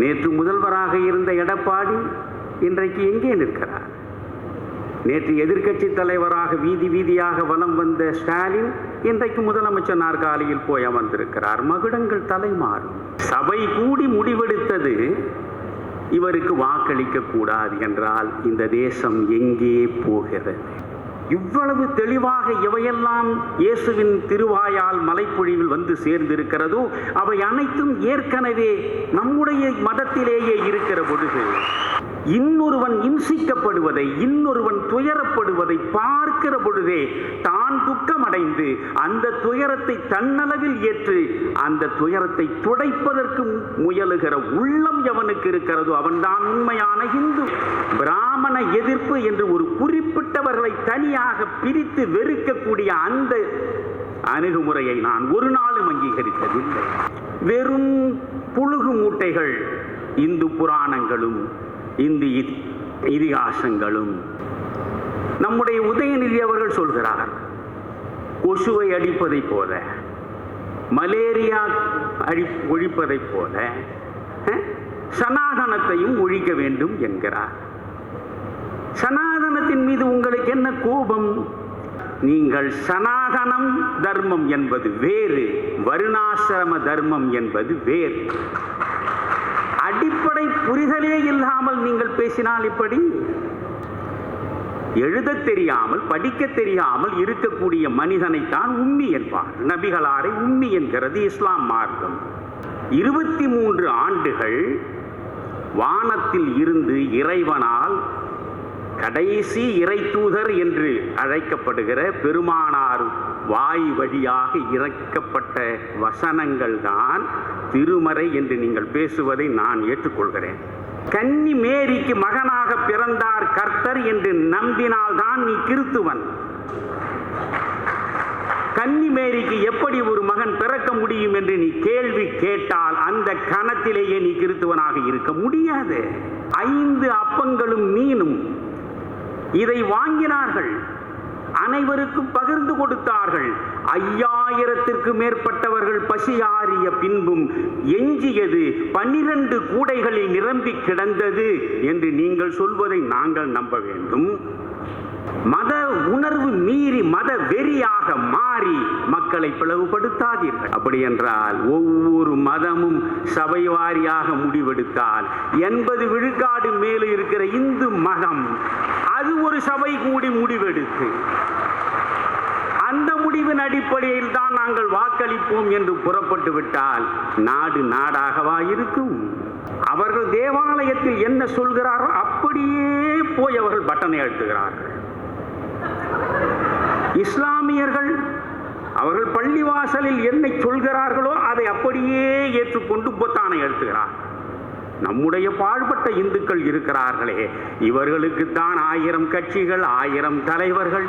நேற்று முதல்வராக இருந்த எடப்பாடி இன்றைக்கு எங்கே நிற்கிறார்? நேற்று எதிர்க்கட்சி தலைவராக வீதி வீதியாக வலம் வந்த ஸ்டாலின் இன்றைக்கு முதலமைச்சர் நாற்காலியில் போய் அமர்ந்திருக்கிறார். மகுடங்கள் தலைமாறும். சபை கூடி முடிவெடுத்தது இவருக்கு வாக்களிக்க கூடாது என்றால் இந்த தேசம் எங்கே போகிறது? இவ்வளவு தெளிவாக எவையெல்லாம் இயேசுவின் திருவாயால் மலைப்பொழிவில் வந்து சேர்ந்திருக்கிறதோ அவை அனைத்தும் ஏற்கனவே நம்முடைய மதத்திலேயே இருக்கிற பொழுது இன்னொருவன் இம்சிக்கப்படுவதை, இன்னொருவன் துயரப்படுவதை பார்க்கிற பொழுதே தான் துக்கமடைந்து அந்த துயரத்தை தன்னளவில் ஏற்று அந்த துயரத்தை துடைப்பதற்கு முயலுகிற உள்ளம் எவனுக்கு இருக்கிறதோ அவன்தான் உண்மையான இந்து. பிராமண எதிர்ப்பு என்று ஒரு குறிப்பிட்டவர்களை தனியாக பிரித்து வெறுக்கக்கூடிய அந்த அணுகுமுறையை நான் ஒரு நாளும் அங்கீகரித்ததில்லை. வெறும் புழுகு மூட்டைகள் இந்து புராணங்களும் இந்து இதிகாசங்களும். நம்முடைய உதயநிதி அவர்கள் சொல்கிறார், கொசுவை அடிப்பதை போல, மலேரியா ஒழிப்பதை போல சனாதனத்தையும் ஒழிக்க வேண்டும் என்கிறார். சனாதனத்தின் மீது உங்களுக்கு என்ன கோபம்? நீங்கள் சனாதனம் தர்மம் என்பது வேறு, வருணாசிரம தர்மம் என்பது வேறு. அடிப்படை புரிதலே இல்லாமல் நீங்கள் பேசினால் இப்படி? எழுத தெரியாமல் படிக்க தெரியாமல் இருக்கக்கூடிய மனிதனைத்தான் உம்மி என்பார். நபிகளாரை உம்மி என்கிறது இஸ்லாம் மார்க்கம். 23 ஆண்டுகள் வானத்தில் இருந்து இறைவனால் கடைசி இறை தூதர் என்று அழைக்கப்படுகிற பெருமானார் வாய் வழியாக இறக்கப்பட்ட வசனங்கள் தான் திருமறை என்று நீங்கள் பேசுவதை நான் ஏற்றுக்கொள்கிறேன். கன்னி மேரிக்கு மகனாக பிறந்தார் கர்த்தர் என்று நம்பினால்தான் நீ கிறித்துவன். கன்னி மேரிக்கு எப்படி ஒரு மகன் பிறக்க முடியும் என்று நீ கேள்வி கேட்டால் அந்த கணத்திலேயே நீ கிறித்துவனாக இருக்க முடியாது. 5 அப்பங்களும் மீனும் இதை வாங்கினார்கள், அனைவருக்கும் பகிர்ந்து கொடுத்தார்கள். 5000த்திற்கு மேற்பட்டவர்கள் பசியாறிய பின்பும் எஞ்சியது 12 கூடைகளில் நிரம்பி கிடந்தது என்று நீங்கள் சொல்வதை நாங்கள் நம்ப வேண்டும்? மத உணர்வு மீறி மத வெறியாக மாறி மக்களை பிளவுபடுத்தாதீர்கள். அப்படி என்றால் ஒவ்வொரு மதமும் சபை வாரியாக முடிவெடுத்தால் 80 விழுக்காடு மேலே இருக்கிற இந்து மதம் அது ஒரு சபை கூடி முடிவெடுத்து அந்த முடிவின் அடிப்படையில் தான் நாங்கள் வாக்களிப்போம் என்று புறப்பட்டு விட்டால் நாடு நாடாகவா இருக்கும்? அவர்கள் தேவாலயத்தில் என்ன சொல்கிறாரோ அப்படியே போய் அவர்கள் பட்டனை அழுத்துகிறார்கள். இஸ்லாமியர்கள் அவர்கள் பள்ளிவாசலில் என்ன சொல்கிறார்களோ அதை அப்படியே ஏற்றுக்கொண்டு பொத்தானை அழுத்துகிறார். நம்முடைய பாழ்பட்ட இந்துக்கள் இருக்கிறார்களே, இவர்களுக்குத்தான் 1000 கட்சிகள், 1000 தலைவர்கள்,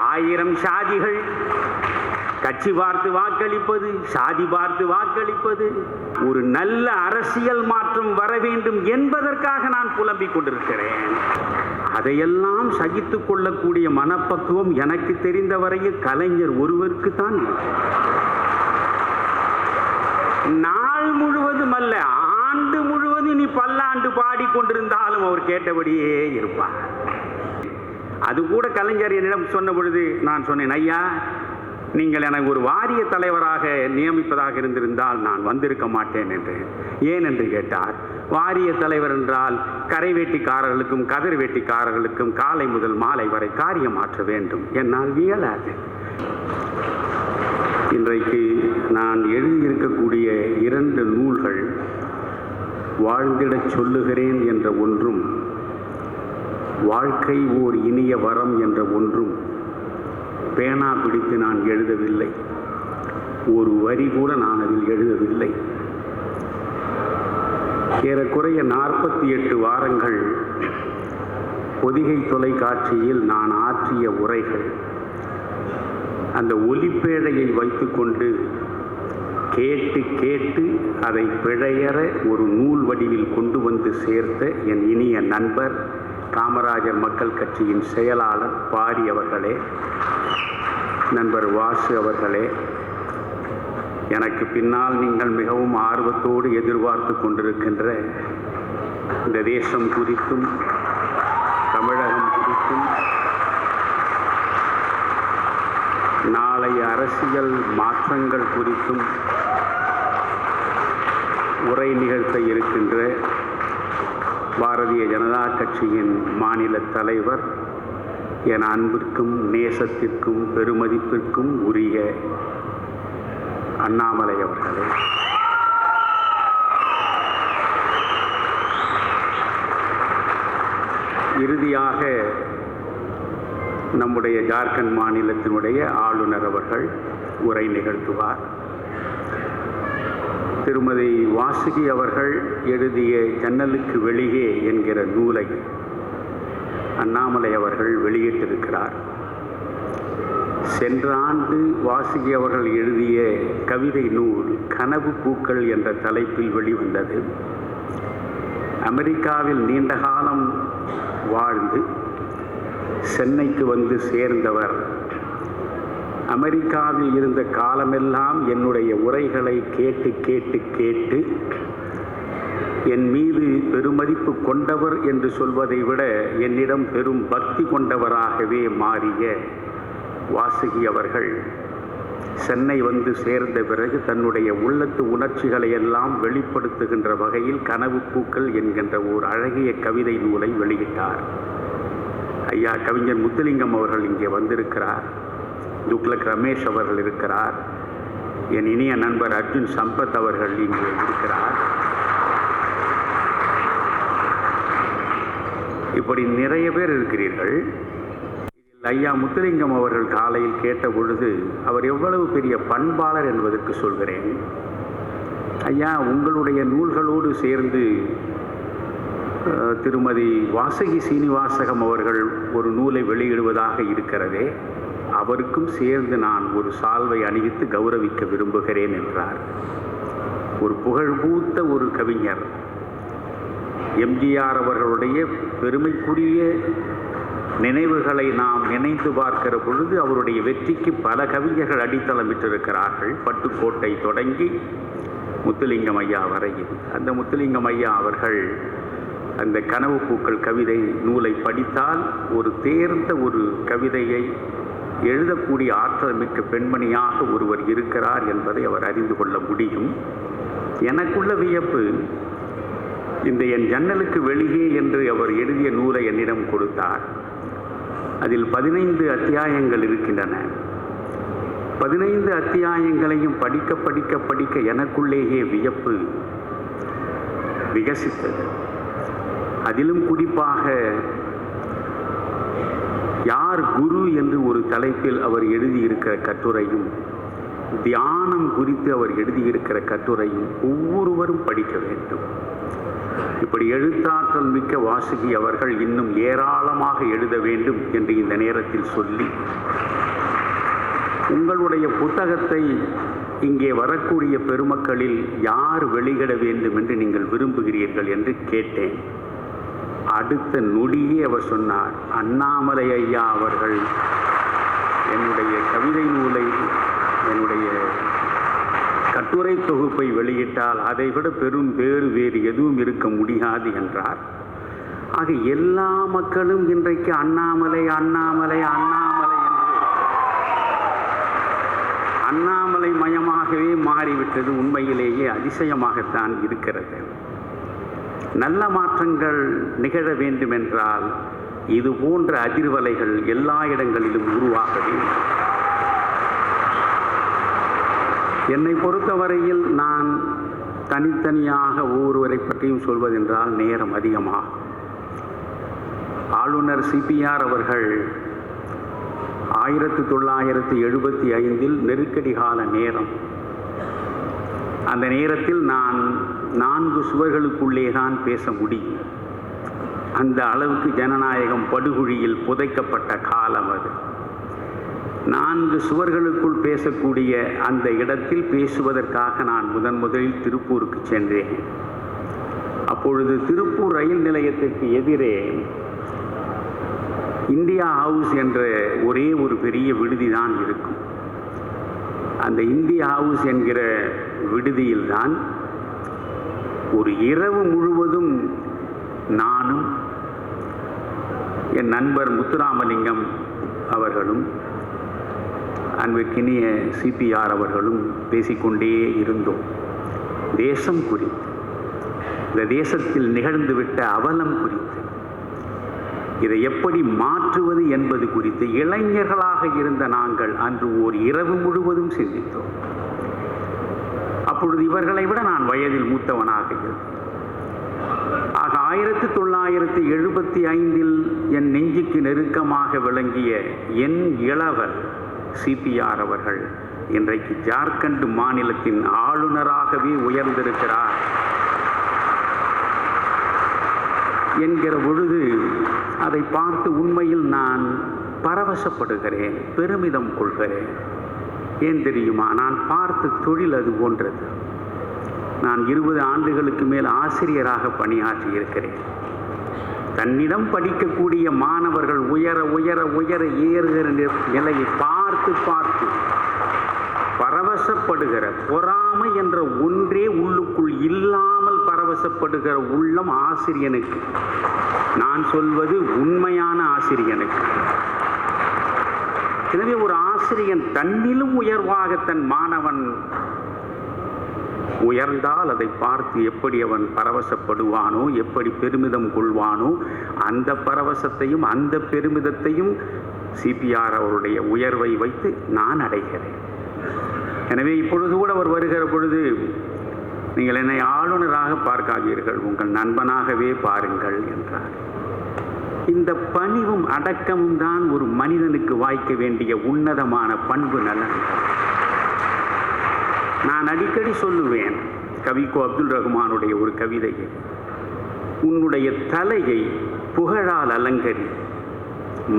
1000 சாதிகள். கட்சி பார்த்து வாக்களிப்பது, சாதி பார்த்து வாக்களிப்பது. ஒரு நல்ல அரசியல் மாற்றம் வர வேண்டும் என்பதற்காக நான் புலம்பிக் கொண்டிருக்கிறேன். அதையெல்லாம் சகித்துக் கொள்ளக்கூடிய மனப்பக்குவம் எனக்கு தெரிந்த வரையில் கலைஞர் ஒருவருக்கு தான். நாள் முழுவதும் அல்ல, ஆண்டு முழுவதும் நீ பல்லாண்டு பாடிக்கொண்டிருந்தாலும் அவர் கேட்டபடியே இருப்பார். அது கூட கலைஞர் என்னிடம் சொன்ன பொழுது நான் சொன்னேன், ஐயா நீங்கள் எனக்கு ஒரு வாரிய தலைவராக நியமிப்பதாக இருந்திருந்தால் நான் வந்திருக்க மாட்டேன் என்று. ஏன் என்று கேட்டார், வாரிய தலைவர் என்றால் கரை வேட்டிக்காரர்களுக்கும் கதிர் வேட்டிக்காரர்களுக்கும் காலை முதல் மாலை வரை காரியம் ஆற்ற வேண்டும், என்னால் இயலாது. இன்றைக்கு நான் எழுதியிருக்கக்கூடிய 2 நூல்கள் வாழ்ந்திடச் சொல்லுகிறேன் என்ற ஒன்றும், வாழ்க்கை ஓர் இனிய வரம் என்ற ஒன்றும் பேனா பிடித்து நான் எழுதவில்லை. ஒரு வரி கூட நான் அதில் எழுதவில்லை. ஏறக்குறைய 48 வாரங்கள் பொதிகை தொலைக்காட்சியில் நான் ஆற்றிய உரைகள், அந்த ஒலிப்பேழையை வைத்துக்கொண்டு கேட்டு கேட்டு அதை பிழையற ஒரு நூல் வடிவில் கொண்டு வந்து சேர்த்த என் இனிய நண்பர் காமராஜர் மக்கள் கட்சியின் செயலாளர் பாரி அவர்களே, நண்பர் வாசு அவர்களே, எனக்கு பின்னால் நீங்கள் மிகவும் ஆர்வத்தோடு எதிர்பார்த்து கொண்டிருக்கின்ற இந்த தேசம் குறித்தும் தமிழகம் குறித்தும் நாளைய அரசியல் மாற்றங்கள் குறித்தும் உரை நிகழ்த்த இருக்கின்ற பாரதிய ஜனதா கட்சியின் மாநில தலைவர், என் அன்பிற்கும் நேசத்திற்கும் பெருமதிப்பிற்கும் உரிய அண்ணாமலை அவர்களே, இறுதியாக நம்முடைய ஜார்க்கண்ட் மாநிலத்தினுடைய ஆளுநர் அவர்கள் உரை நிகழ்த்துவார். திருமதி வாசுகி அவர்கள் எழுதிய ஜன்னலுக்கு வெளியே என்கிற நூலை அண்ணாமலை அவர்கள் வெளியிட்டிருக்கிறார். சென்ற ஆண்டு வாசுகி அவர்கள் எழுதிய கவிதை நூல் கனவு பூக்கள் என்ற தலைப்பில் வெளிவந்தது. அமெரிக்காவில் நீண்ட காலம் வாழ்ந்து சென்னைக்கு வந்து சேர்ந்தவர். அமெரிக்காவில் இருந்த காலமெல்லாம் என்னுடைய உரைகளை கேட்டு கேட்டு கேட்டு என் மீது பெருமதிப்பு கொண்டவர் என்று சொல்வதை விட என்னிடம் பெரும் பக்தி கொண்டவராகவே மாறிய வாசுகி அவர்கள் சென்னை வந்து சேர்ந்த பிறகு தன்னுடைய உள்ளத்து உணர்ச்சிகளை எல்லாம் வெளிப்படுத்துகின்ற வகையில் கனவு பூக்கள் என்கின்ற ஓர் அழகிய கவிதை நூலை வெளியிட்டார். ஐயா கவிஞர் முத்துலிங்கம் அவர்கள் இங்கே வந்திருக்கிறார். துக்ளக் ரமேஷ் அவர்கள் இருக்கிறார். என் இனிய நண்பர் அர்ஜுன் சம்பத் அவர்கள் இங்கே இருக்கிறார். இப்படி நிறைய பேர் இருக்கிறீர்கள். ஐயா முத்துலிங்கம் அவர்கள் காலையில் கேட்ட பொழுது அவர் எவ்வளவு பெரிய பண்பாளர் என்பதற்கு சொல்கிறேன். ஐயா, உங்களுடைய நூல்களோடு சேர்ந்து திருமதி வாசுகி சீனிவாசகம் அவர்கள் ஒரு நூலை வெளியிடுவதாக இருக்கிறதே, அவருக்கும் சேர்ந்து நான் ஒரு சால்வை அணிவித்து கௌரவிக்க விரும்புகிறேன் என்றார். ஒரு புகழ்பூத்த ஒரு கவிஞர், எம்ஜிஆர் அவர்களுடைய பெருமைக்குரிய நினைவுகளை நாம் நினைத்து பார்க்கிற பொழுது அவருடைய வெற்றிக்கு பல கவிஞர்கள் அடித்தளமிட்டிருக்கிறார்கள். பட்டுக்கோட்டை தொடங்கி முத்துலிங்கம் ஐயா வரையில். அந்த முத்துலிங்கம் ஐயா அவர்கள் அந்த கனவு பூக்கள் கவிதை நூலை படித்தால் ஒரு தேர்ந்த ஒரு கவிதையை எழுதக்கூடிய ஆற்றல் மிக்க பெண்மணியாக ஒருவர் இருக்கிறார் என்பதை அவர் அறிந்து கொள்ள முடியும். எனக்குள்ள வியப்பு, இந்த என் ஜன்னலுக்கு வெளியே என்று அவர் எழுதிய நூலை என்னிடம் கொடுத்தார். அதில் 15 அத்தியாயங்கள் இருக்கின்றன. 15 அத்தியாயங்களையும் படிக்க படிக்க படிக்க எனக்குள்ளேயே வியப்பு விகசித்தது. அதிலும் குறிப்பாக யார் குரு என்று ஒரு தலைப்பில் அவர் எழுதியிருக்கிற கட்டுரையும், தியானம் குறித்து அவர் எழுதியிருக்கிற கட்டுரையும் ஒவ்வொருவரும் படிக்க வேண்டும். இப்படி எழுத்தாற்றல் மிக்க வாசுகி அவர்கள் இன்னும் ஏராளமாக எழுத வேண்டும் என்று இந்த நேரத்தில் சொல்லி, உங்களுடைய புத்தகத்தை இங்கே வரக்கூடிய பெருமக்களில் யார் வெளியிட வேண்டும் என்று நீங்கள் விரும்புகிறீர்கள் என்று கேட்டேன். அடுத்த நொடியே அவர் சொன்னார், அண்ணாமலை ஐயா அவர்கள் என்னுடைய கவிதை நூலை, என்னுடைய கட்டுரை தொகுப்பை வெளியிட்டால் அதைவிட பெரும் பேறு வேறு எதுவும் இருக்க முடியாது என்றார். ஆக எல்லா மக்களும் இன்றைக்கு அண்ணாமலை அண்ணாமலை அண்ணாமலை என்று அண்ணாமலை மயமாகவே மாறிவிட்டது. உண்மையிலேயே அதிசயமாகத்தான் இருக்கிறது. நல்ல மாற்றங்கள் நிகழ வேண்டுமென்றால் இது போன்ற அதிர்வலைகள் எல்லா இடங்களிலும் உருவாக வேண்டும். என்னை பொறுத்தவரையில் நான் தனித்தனியாக ஒவ்வொருவரை பற்றியும் சொல்வதென்றால் நேரம் அதிகமாகும். ஆளுநர் சிபிஆர் அவர்கள் 1975 நெருக்கடி கால நேரம். அந்த நேரத்தில் நான் 4 சுவர்களுக்குள்ளே தான் பேச முடியும். அந்த அளவுக்கு ஜனநாயகம் படுகுழியில் புதைக்கப்பட்ட காலம் அது. 4 சுவர்களுக்குள் பேசக்கூடிய அந்த இடத்தில் பேசுவதற்காக நான் முதலில் திருப்பூருக்கு சென்றேன். அப்பொழுது திருப்பூர் ரயில் நிலையத்திற்கு எதிரே இந்தியா ஹவுஸ் என்ற ஒரே ஒரு பெரிய விடுதி தான் இருக்கும். அந்த இந்தியா ஹவுஸ் என்கிற விடுதியில்தான் ஒரு இரவு முழுவதும் நானும் என் நண்பர் முத்துராமலிங்கம் அவர்களும் அன்பிற்கினிய சிபிஆர் அவர்களும் பேசிக்கொண்டே இருந்தோம். தேசம் குறித்து, இந்த தேசத்தில் நிகழ்ந்துவிட்ட அவலம் குறித்து, இதை எப்படி மாற்றுவது என்பது குறித்து இளைஞர்களாக இருந்த நாங்கள் அன்று ஓர் இரவு முழுவதும் சிந்தித்தோம். அப்பொழுது இவர்களை விட நான் வயதில் மூத்தவனாக இருந்தேன். ஆக 1975 என் நெஞ்சுக்கு நெருக்கமாக விளங்கிய என் இளவர் சிபிஆர் அவர்கள் இன்றைக்கு ஜார்க்கண்ட் மாநிலத்தின் ஆளுநராகவே உயர்ந்திருக்கிறார் என்கிற பொழுது அதை பார்த்து உண்மையில் நான் பரவசப்படுகிறேன், பெருமிதம் கொள்கிறேன். ஏன் தெரியுமா? நான் பார்த்த தொழில் அது போன்றது. நான் 20 ஆண்டுகளுக்கு மேல் ஆசிரியராக பணியாற்றி இருக்கிறேன். தன்னிடம் படிக்கக்கூடிய மாணவர்கள் உயர உயர உயர ஏறுகிற நிலையை பார்த்து பார்த்து பரவசப்படுகிற, பொறாமை என்ற ஒன்றே உள்ளுக்குள் இல்லாமல் பரவசப்படுகிற உள்ளம் ஆசிரியனுக்கு, நான் சொல்வது உண்மையான ஆசிரியனுக்கு. எனவே ஒரு ஆசிரியன் தன்னிலும் உயர்வாக தன் மாணவன் உயர்ந்தால் அதை பார்த்து எப்படி அவன் பரவசப்படுவானோ, எப்படி பெருமிதம் கொள்வானோ, அந்த பரவசத்தையும் அந்த பெருமிதத்தையும் சிபிஆர் அவருடைய உயர்வை வைத்து நான் அடைகிறேன். எனவே இப்பொழுது கூட அவர் வருகிற பொழுது, நீங்கள் என்னை ஆளுநராக பார்க்காதீர்கள், உங்கள் நண்பனாகவே பாருங்கள் என்றார். இந்த பணிவும் அடக்கமும் தான் ஒரு மனிதனுக்கு வாய்க்க வேண்டிய உன்னதமான பண்பு நலன். நான் அடிக்கடி சொல்லுவேன், கவிக்கோ அப்துல் ரஹ்மானுடைய ஒரு கவிதையை, உன்னுடைய தலையை புகழால் அலங்கரி,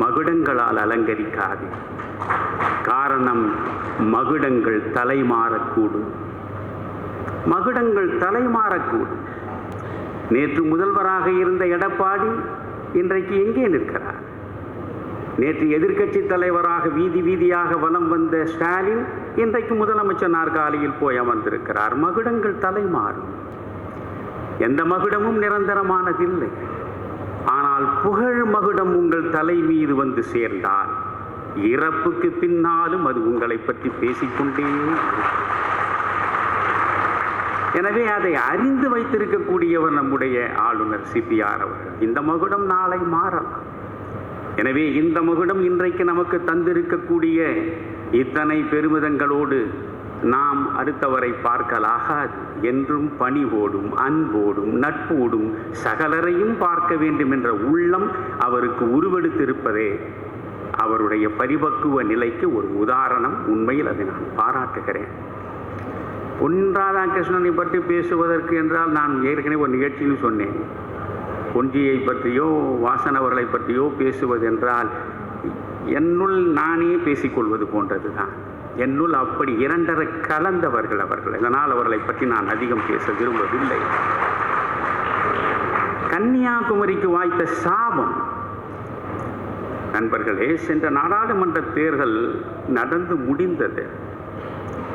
மகுடங்களால் அலங்கரிக்காது. காரணம், மகுடங்கள் தலைமாறக்கூடும். மகுடங்கள் தலைமாறக்கூடும். நேற்று முதல்வராக இருந்த எடப்பாடி இன்றைக்கு எங்கே நிற்கிறார்? நேற்று எதிர்க்கட்சி தலைவராக வீதி வீதியாக வலம் வந்த ஸ்டாலின் இன்றைக்கு முதலமைச்சர் நாற்காலியில் போய் அமர்ந்திருக்கிறார். மகுடங்கள் தலைமாறும். எந்த மகுடமும் நிரந்தரமானதில்லை. ஆனால் புகழ் மகுடம் உங்கள் தலை மீது வந்து சேர்ந்தால் இறப்புக்கு பின்னாலும் அது உங்களை பற்றி பேசிக்கொண்டே இருக்கும். எனவே அதை அறிந்து வைத்திருக்கக்கூடியவர் நம்முடைய ஆளுநர் சிபிஆர் அவர்கள். இந்த மகுடம் நாளை மாறலாம். எனவே இந்த மகுடம் இன்றைக்கு நமக்கு தந்திருக்கக்கூடிய இத்தனை பெருமிதங்களோடு நாம் அடுத்தவரை பார்க்கலாகாது. என்றும் பணிவோடும் அன்போடும் நட்போடும் சகலரையும் பார்க்க வேண்டும் என்ற உள்ளம் அவருக்கு உருவெடுத்திருப்பதே அவருடைய பரிபக்குவ நிலைக்கு ஒரு உதாரணம். உண்மையில் அதை நான் பாராட்டுகிறேன். பொன் ராதாகிருஷ்ணனை பற்றி பேசுவதற்கு என்றால் நான் ஏற்கனவே ஒரு நிகழ்ச்சியில் சொன்னேன், பொன்ஜியை பற்றியோ வாசன் அவர்களை பற்றியோ பேசுவதென்றால் என்னுள் நானே பேசிக்கொள்வது போன்றது தான். என்னுள் அப்படி இரண்டரை கலந்தவர்கள் அவர்கள். இதனால் அவர்களை பற்றி நான் அதிகம் பேச விரும்பவில்லை. கன்னியாகுமரிக்கு வாய்த்த சாபம் நண்பர்களே, சென்ற நாடாளுமன்ற தேர்தல் நடந்து முடிந்தது.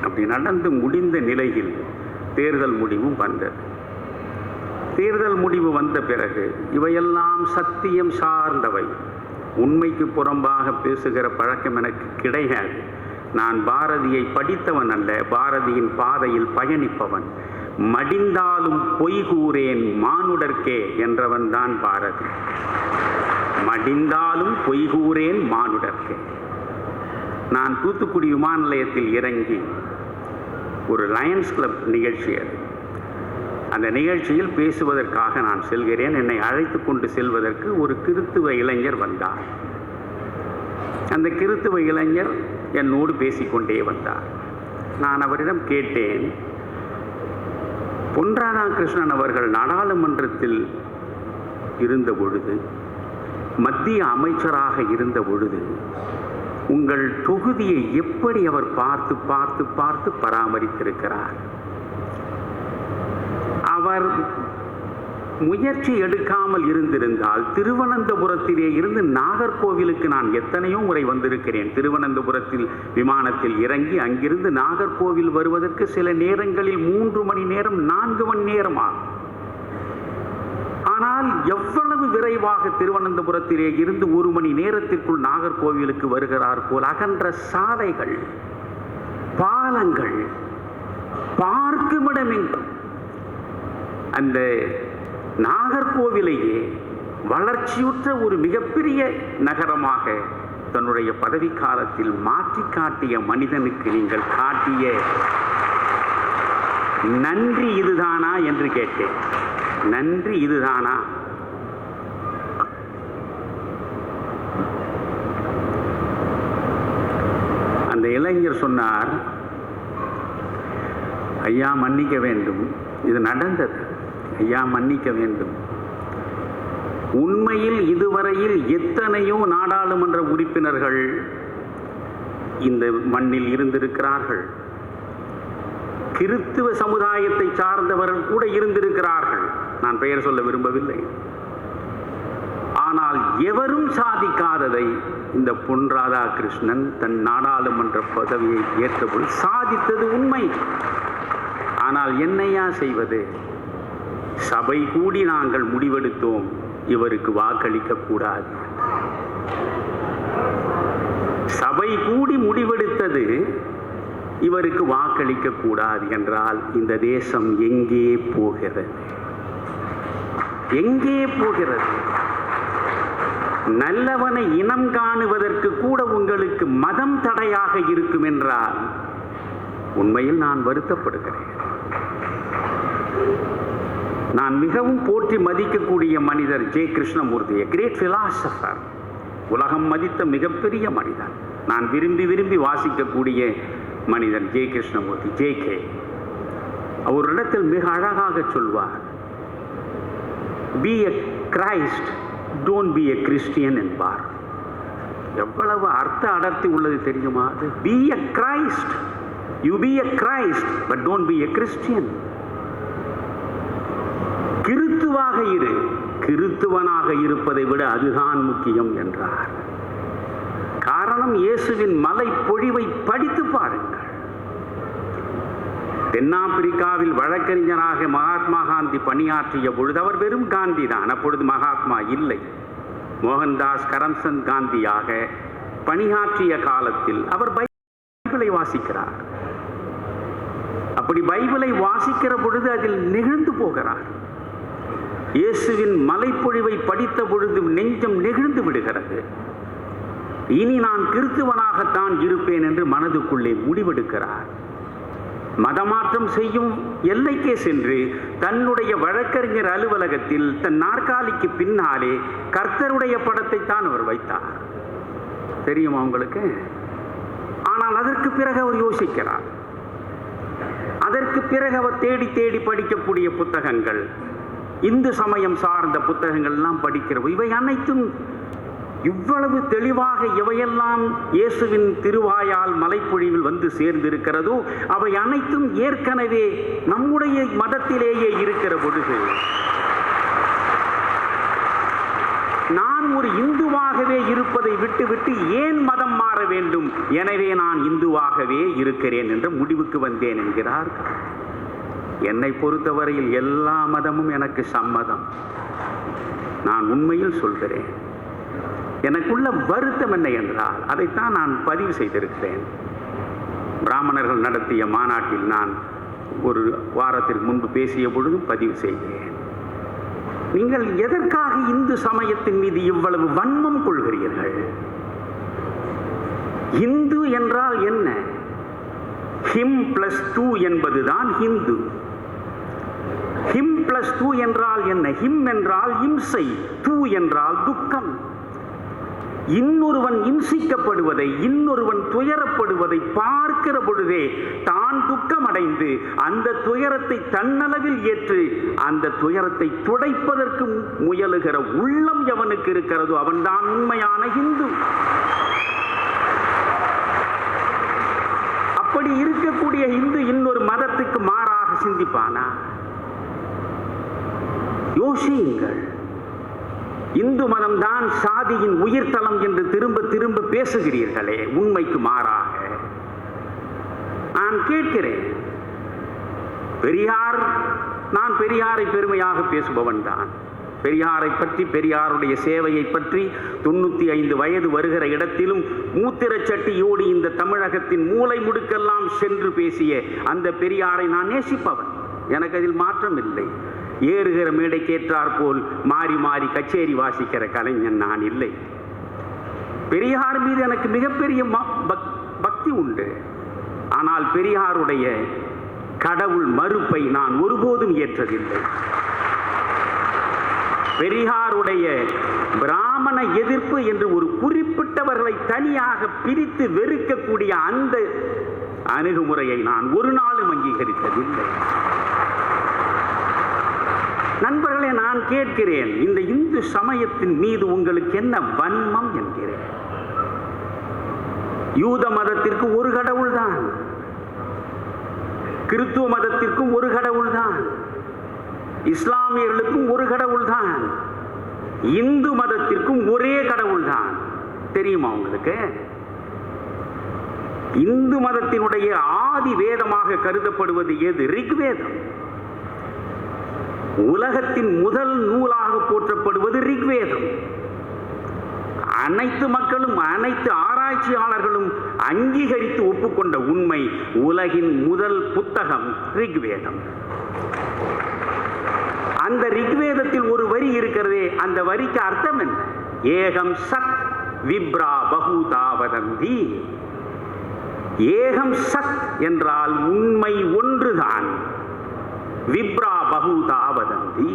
அப்படி நடந்து முடிந்த நிலையில் தேர்தல் முடிவும் வந்தது. தேர்தல் முடிவு வந்த பிறகு இவையெல்லாம் சத்தியம் சார்ந்தவை, உண்மைக்கு புறம்பாக பேசுகிற பழக்கம் எனக்கு கிடையாது. நான் பாரதியை படித்தவன் அல்ல, பாரதியின் பாதையில் பயணிப்பவன். மடிந்தாலும் பொய் கூறேன் மானுடர்க்கே என்றவன் தான் பாரதி. மடிந்தாலும் பொய் கூறேன் மானுடர்க்கே. நான் தூத்துக்குடி விமான நிலையத்தில் இறங்கி ஒரு லயன்ஸ் கிளப் நிகழ்ச்சி, அது அந்த நிகழ்ச்சியில் பேசுவதற்காக நான் செல்கிறேன். என்னை அழைத்து கொண்டு செல்வதற்கு ஒரு கிறித்துவ இளைஞர் வந்தார். அந்த கிறித்துவ இளைஞர் என்னோடு பேசிக்கொண்டே வந்தார். நான் அவரிடம் கேட்டேன், பொன் ராதாகிருஷ்ணன் அவர்கள் நாடாளுமன்றத்தில் இருந்த பொழுது, மத்திய அமைச்சராக இருந்த பொழுது, உங்கள் தொகுதியை எப்படி அவர் பார்த்து பார்த்து பார்த்து பராமரித்திருக்கிறார்? அவர் முயற்சி எடுக்காமல் இருந்திருந்தால் திருவனந்தபுரத்திலே இருந்து நாகர்கோவிலுக்கு நான் எத்தனையோ முறை வந்திருக்கிறேன். திருவனந்தபுரத்தில் விமானத்தில் இறங்கி அங்கிருந்து நாகர்கோவில் வருவதற்கு சில நேரங்களில் 3 மணி நேரம் 4 மணி நேரம் ஆகும். ஆனால் எவ்வளவு விரைவாக திருவனந்தபுரத்திலே இருந்து 1 மணி நேரத்திற்குள் நாகர்கோவிலுக்கு வருகிறார் போல் அகன்ற சாலைகள், பாலங்கள், பார்க்குமிடமெங்கும். அந்த நாகர்கோவிலையே வளர்ச்சியுற்ற ஒரு மிகப்பெரிய நகரமாக தன்னுடைய பதவி காலத்தில் மாற்றி காட்டிய மனிதனுக்கு நீங்கள் காட்டிய நன்றி இதுதானா என்று கேட்டேன். நன்றி இதுதானா? அந்த இளைஞர் சொன்னார், ஐயா மன்னிக்க வேண்டும், இது நடந்தது, ஐயா மன்னிக்க வேண்டும். உண்மையில் இதுவரையில் எத்தனையோ நாடாளுமன்ற உறுப்பினர்கள் இந்த மண்ணில் இருந்திருக்கிறார்கள். கிறிஸ்துவ சமுதாயத்தை சார்ந்தவர்கள் கூட இருந்திருக்கிறார்கள். நான் பெயர் சொல்ல விரும்பவில்லை. ஆனால் எவரும் சாதிக்காததை இந்த பொன் ராதாகிருஷ்ணன் தன் நாடாளுமன்ற பதவியை ஏற்றபோது சாதித்தது உண்மை. ஆனால் என்னையா செய்வது? சபை கூடி நாங்கள் முடிவெடுத்தோம், இவருக்கு வாக்களிக்க கூடாது. சபை கூடி முடிவெடுத்தது இவருக்கு வாக்களிக்க கூடாது என்றால் இந்த தேசம் எங்கே போகிறது? எங்கே போகிறது? நல்லவனை இனம் காணுவதற்கு கூட உங்களுக்கு மதம் தடையாக இருக்கும் என்றால் உண்மையில் நான் வருத்தப்படுகிறேன். நான் மிகவும் போற்றி மதிக்கக்கூடிய மனிதர் ஜே கிருஷ்ணமூர்த்தி, கிரேட் பிலாசபர், உலகம் மதித்த மிகப்பெரிய மனிதன். நான் விரும்பி விரும்பி வாசிக்கக்கூடிய மனிதன் ஜே கிருஷ்ணமூர்த்தி, ஜே.கே. அவரிடத்தில் மிக அழகாக சொல்வார், be a Christ, don't be a Christian என்பார். எவ்வளவு அர்த்த அடர்த்தி உள்ளது தெரியுமா? Be a Christ, you be a Christ, but don't be a Christian. கிறித்துவாக இரு, கிறித்துவனாக இருப்பதை விட அதுதான் முக்கியம் என்றார். காரணம், இயேசுவின் மலை பொழிவை படித்து பாருங்கள். தென்னாப்பிரிக்காவில் வழக்கறிஞராக மகாத்மா காந்தி பணியாற்றிய பொழுது அவர் வெறும் காந்தி தான், அப்பொழுது மகாத்மா இல்லை. மோகன்தாஸ் கரம்சந்த் காந்தியாக பணியாற்றிய காலத்தில் அவர் பைபிளை வாசிக்கிறார். அப்படி பைபிளை வாசிக்கிற பொழுது அதில் நெகிழ்ந்து போகிறார். இயேசுவின் மலைப்பொழிவை படித்த பொழுது நெஞ்சம் நெகிழ்ந்து விடுகிறது. இனி நான் கிறிஸ்துவனாகத்தான் இருப்பேன் என்று மனதுக்குள்ளே முடிவெடுக்கிறார். மதமாற்றம் செய்யும் எல்லைக்கே சென்று தன்னுடைய வழக்கறிஞர் அலுவலகத்தில் தன் நாற்காலிக்கு பின்னாலே கர்த்தருடைய படத்தை தான் அவர் வைத்தார். தெரியுமா உங்களுக்கு? ஆனால் அதற்கு பிறகு அவர் யோசிக்கிறார். அதற்கு பிறகு அவர் தேடி தேடி படிக்கக்கூடிய புத்தகங்கள், இந்து சமயம் சார்ந்த புத்தகங்கள் எல்லாம் படிக்கிறோம். இவை அனைத்தும் இவ்வளவு தெளிவாக எவையெல்லாம் இயேசுவின் திருவாயால் மலைப்பொழிவில் வந்து சேர்ந்திருக்கிறதோ அவை அனைத்தும் ஏற்கனவே நம்முடைய மதத்திலேயே இருக்கிற பொழுது நான் ஒரு இந்துவாகவே இருப்பதை விட்டுவிட்டு ஏன் மதம் மாற வேண்டும்? எனவே நான் இந்துவாகவே இருக்கிறேன் என்ற முடிவுக்கு வந்தேன் என்கிறார். என்னை பொறுத்தவரையில் எல்லா மதமும் எனக்கு சம்மதம். நான் உண்மையில் சொல்கிறேன். எனக்குள்ள வருத்தம் என்ன என்றால் அதைத்தான் நான் பதிவு செய்திருக்கிறேன். பிராமணர்கள் நடத்திய மாநாட்டில் நான் ஒரு வாரத்திற்கு முன்பு பேசிய பொழுதும் பதிவு செய்கிறேன். நீங்கள் எதற்காக இந்து சமயத்தின் மீது இவ்வளவு வன்மம் கொள்கிறீர்கள்? இந்து என்றால் என்ன? ஹிம் பிளஸ் 2 என்பதுதான் ஹிந்து. ஹிம் பிளஸ் 2 என்றால் என்ன? ஹிம் என்றால் இம்சை, 2 என்றால் துக்கம். இன்னொருவன் இம்சிக்கப்படுவதை, இன்னொருவன் துயரப்படுவதை பார்க்கிற பொழுதே தான் துக்கமடைந்து அந்த துயரத்தை தன்னளவில் ஏற்று அந்த துயரத்தை துடைப்பதற்கு முயலுகிற உள்ளம் எவனுக்கு இருக்கிறதோ அவன்தான் உண்மையான இந்து. அப்படி இருக்கக்கூடிய இந்து இன்னொரு மதத்துக்கு மாறாக சிந்திப்பானா? யோசியுங்கள். இந்து மதம்தான் சாதியின் உயிர்த்தலம் என்று திரும்ப திரும்ப பேசுகிறீர்களே, உண்மைக்கு மாறாக. நான் கேட்கிறேன், பெரியார், நான் பெரியாரை பெருமையாக பேசுபவன் தான். பெரியாரை பற்றி, பெரியாருடைய சேவையை பற்றி 95 வயது வருகிற இடத்திலும் மூத்திரச்சட்டியோடு இந்த தமிழகத்தின் மூலை முடுக்கெல்லாம் சென்று பேசிய அந்த பெரியாரை நான் நேசிப்பவன். எனக்கு அதில் மாற்றம் இல்லை. ஏறுகிற மேடைக்கேற்றார் போல் மாறி மாறி கச்சேரி வாசிக்கிற கலைஞன் நான் இல்லை. பெரியார் மீது எனக்கு மிகப்பெரிய பக்தி உண்டு. ஆனால் பெரியாருடைய கடவுள் மறுப்பை நான் ஒருபோதும் ஏற்றதில்லை. பெரியாருடைய பிராமண எதிர்ப்பு என்று ஒரு குறிப்பிட்டவர்களை தனியாக பிரித்து வெறுக்கக்கூடிய அந்த அணுகுமுறையை நான் ஒரு நாளும் அங்கீகரித்ததில்லை. நண்பர்களே, நான் கேட்கிறேன், இந்த இந்து சமயத்தின் மீது உங்களுக்கு என்ன வன்மம் என்கிறேன். யூத மதத்திற்கு ஒரு கடவுள் தான், கிறிஸ்துவ மதத்திற்கும் ஒரு கடவுள் தான், இஸ்லாமியர்களுக்கும் ஒரு கடவுள் தான், இந்து மதத்திற்கும் ஒரே கடவுள் தான். தெரியுமா உங்களுக்கு? இந்து மதத்தினுடைய ஆதி வேதமாக கருதப்படுவது எது? ரிக்வேதம். உலகத்தின் முதல் நூலாக போற்றப்படுவது ரிக்வேதம். அனைத்து மக்களும், அனைத்து ஆராய்ச்சியாளர்களும் அங்கீகரித்து ஒப்புக்கொண்ட உண்மை, உலகின் முதல் புத்தகம் ரிக்வேதம். அந்த ரிக்வேதத்தில் ஒரு வரி இருக்கிறதே, அந்த வரிக்கு அர்த்தம் என்ன? ஏகம் சத் விப்ரா பகுதா வதந்தி. ஏகம் சத் என்றால் உண்மை ஒன்றுதான். விப்ரா பகுதா வதந்தி,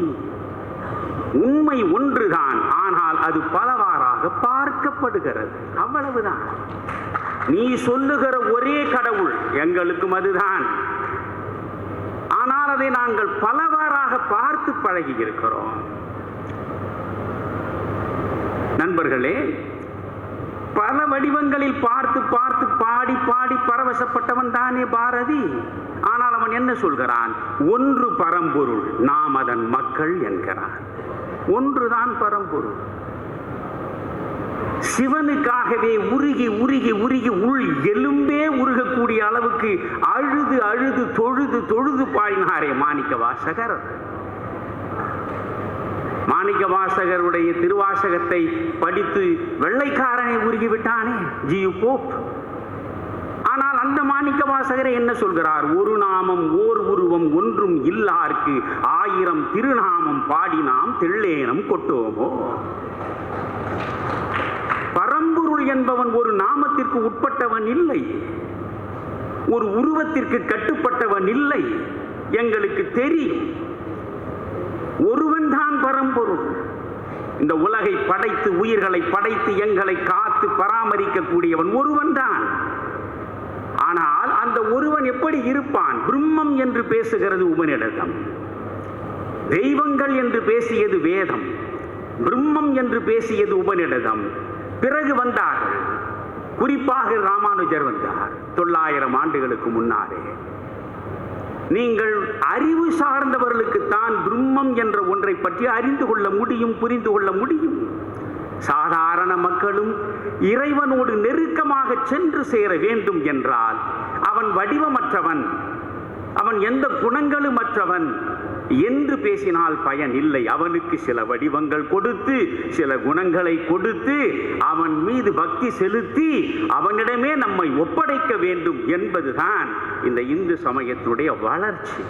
உண்மை ஒன்றுதான், ஆனால் அது பலவாறாக பார்க்கப்படுகிறது. அவ்வளவுதான். நீ சொல்லுகிற ஒரே கடவுள் எங்களுக்கும் அதுதான், ஆனால் அதை நாங்கள் பலவாறாக பார்த்து பழகி இருக்கிறோம். நண்பர்களே, பல வடிவங்களில் பார்த்து பார்த்து பாடி பாடி பரவசப்பட்டவன் தானே பாரதி. ஆனால் அவன் என்ன சொல்கிறான்? ஒன்று பரம்பொருள், நாம் அதன் மக்கள் என்கிறான். ஒன்றுதான் பரம்பொருள். சிவனுக்காகவே உருகி உருகி உருகி உள் எலும்பே உருகக்கூடிய அளவுக்கு அழுது அழுது தொழுது தொழுது பாடினாரே மாணிக்க வாசகர். மாணிக்க வாசகருடைய திருவாசகத்தை படித்து வெள்ளைக்காரனை உருகிவிட்டானே ஜியு போப். ஆனால் அந்த மாணிக்க வாசகரை என்ன சொல்கிறார்? ஒரு நாமம் ஓர் உருவம் ஒன்றும் இல்லார்க்கு 1000 திருநாமம் பாடினாம் தெள்ளேனம் கொட்டோமோ. பரம்பொருள் என்பவன் ஒரு நாமத்திற்கு உட்பட்டவன் இல்லை, ஒரு உருவத்திற்கு கட்டுப்பட்டவன் இல்லை. எங்களுக்கு தெரியும், ஒருவன் தான் பரம்பொருள். இந்த உலகை படைத்து, உயிர்களை படைத்து, எங்களை காத்து பராமரிக்கக்கூடியவன் ஒருவன் தான். ஆனால் அந்த ஒருவன் எப்படி இருப்பான்? பிரம்மம் என்று பேசுகிறது உபநிடதம், தெய்வங்கள் என்று பேசியது வேதம், பிரம்மம் என்று பேசியது உபநிடதம். பிறகு வந்தார்கள், குறிப்பாக ராமானுஜர் வந்தார் 900 ஆண்டுகளுக்கு முன்னாலே. நீங்கள் அறிவு சார்ந்தவர்களுக்குத்தான் பிரம்மம் என்ற ஒன்றை பற்றி அறிந்து கொள்ள முடியும், புரிந்து கொள்ள முடியும். சாதாரண மக்களும் இறைவனோடு நெருக்கமாக சென்று சேர வேண்டும் என்றால் அவன் வடிவமற்றவன், அவன் எந்த குணங்களும் அற்றவன் என்று பேசினால் பயன் இல்லை. அவனுக்கு சில வடிவங்கள் கொடுத்து, சில குணங்களை கொடுத்து, அவன் மீது பக்தி செலுத்தி அவனிடமே நம்மை ஒப்படைக்க வேண்டும் என்பதுதான் இந்த இந்து சமயத்தினுடைய வளர்ச்சி.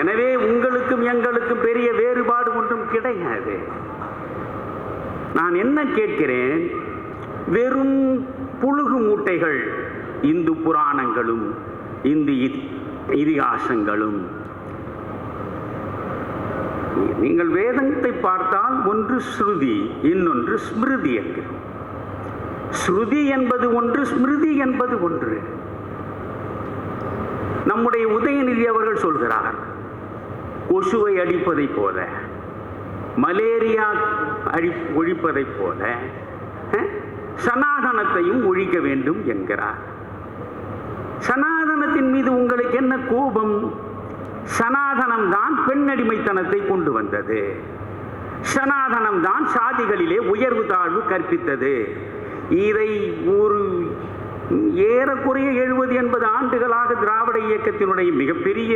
எனவே உங்களுக்கும் எங்களுக்கும் பெரிய வேறுபாடு ஒன்றும் கிடையாது. நான் என்ன கேட்கிறேன்? வெறும் புழுகு மூட்டைகள் இந்து புராணங்களும் இந்து இதிகாசங்களும். நீங்கள் வேதத்தை பார்த்தால் ஒன்று ஸ்ருதி, இன்னொன்று ஸ்மிருதி என்கிறோம். ஸ்ருதி என்பது ஒன்று, ஸ்மிருதி என்பது ஒன்று. நம்முடைய உதயநிதி அவர்கள் சொல்கிறார், கொசுவை அடிப்பதை போல, மலேரியா ஒழிப்பதை போல சனாதனத்தையும் ஒழிக்க வேண்டும் என்கிறார். சனாதனத்தின் மீது உங்களுக்கு என்ன கோபம்? சனாதனம் தான் பெண்ணடிமைத்தனத்தை கொண்டு வந்தது. சனாதனம் தான் சாதிகளிலே உயர்வு தாழ்வு கற்பித்தது. இதை ஒரு ஏறக்குறைய 70-80 ஆண்டுகளாக திராவிட இயக்கத்தினுடைய மிகப்பெரிய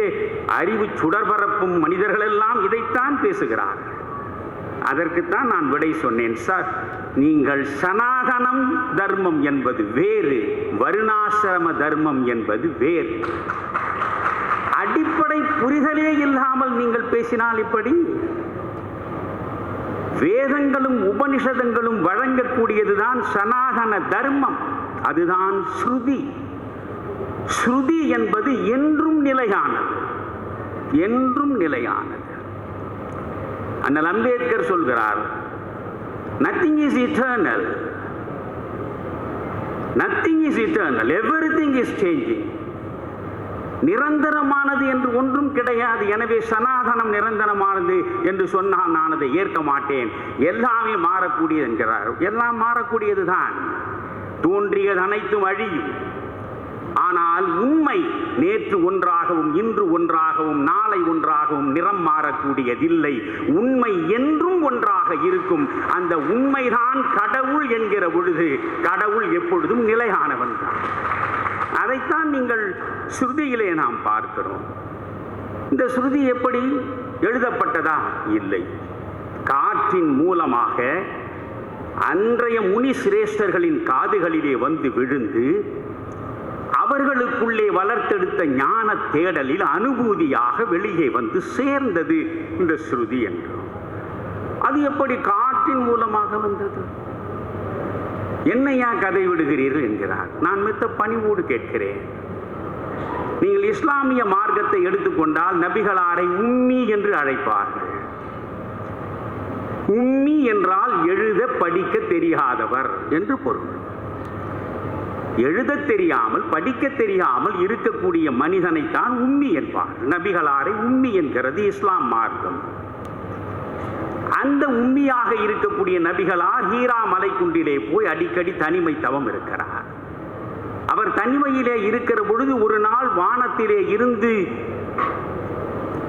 அறிவு சுடர்பரப்பும் மனிதர்களெல்லாம் இதைத்தான் பேசுகிறார்கள். அதற்குத்தான் நான் விடை சொன்னேன். சார், நீங்கள் சனாதனம் தர்மம் என்பது வேறு, வருணாசிரம தர்மம் என்பது வேறு. அடிப்படை புரிதலே இல்லாமல் நீங்கள் பேசினால் இப்படி? வேதங்களும் உபனிஷதங்களும் வழங்கக்கூடியதுதான் சனாதன தர்மம். அதுதான் ஸ்ருதி. ஸ்ருதி என்பது என்றும் நிலையானது, என்றும் நிலையானது. அண்ணல் அம்பேத்கர் சொல்கிறார், nothing is eternal, nothing is eternal, everything is changing. நிரந்தரமானது என்று ஒன்றும் கிடையாது. எனவே சனாதனம் நிரந்தரமானது என்று சொன்னால் நான் அதை ஏற்க மாட்டேன். எல்லாமே மாறக்கூடியது என்கிறார். எல்லாம் மாறக்கூடியதுதான். தோன்றியது அனைத்தும் அழியும். ஆனால் உண்மை நேற்று ஒன்றாகவும் இன்று ஒன்றாகவும் நாளை ஒன்றாகவும் நிறம் மாறக்கூடியதில்லை. உண்மை என்றும் ஒன்றாக இருக்கும். அந்த உண்மைதான் கடவுள் என்கிற பொழுது கடவுள் எப்பொழுதும் நிலையானவன் தான். அதைத்தான் நீங்கள் ஸ்ருதியிலே நாம் பார்க்கிறோம். இந்த ஸ்ருதி எப்படி எழுதப்பட்டதா? இல்லை. காற்றின் மூலமாக அன்றைய முனி சிரேஷ்டர்களின் காதுகளிலே வந்து விழுந்து அவர்களுக்குள்ளே வளர்த்தெடுத்த ஞான தேடலில் அனுபூதியாக வெளியே வந்து சேர்ந்தது இந்த ஸ்ருதி என்று. அது எப்படி காற்றின் மூலமாக வந்தது? என்னையா கதை விடுகிறீர்கள் என்கிறார். நான் மித்த பணிவோடு கேட்கிறேன். நீங்கள் இஸ்லாமிய மார்க்கத்தை எடுத்துக்கொண்டால் நபிகளாரை உம்மி என்று அழைப்பார்கள். உம்மி என்றால் எழுத படிக்க தெரியாதவர் என்று பொருள். எழுத தெரியாமல் படிக்க தெரியாமல் இருக்கக்கூடிய மனிதனைத்தான் உம்மி என்பார். நபிகளாரை உம்மி என்கிறது இஸ்லாம் மார்க்கம். அந்த உம்மியாக இருக்கக்கூடிய நபிகளார் ஹீரா மலைக்குண்டிலே போய் அடிக்கடி தனிமை தவம் இருக்கிறார். அவர் தனிமையிலே இருக்கிற பொழுது ஒரு நாள் வானத்திலே இருந்து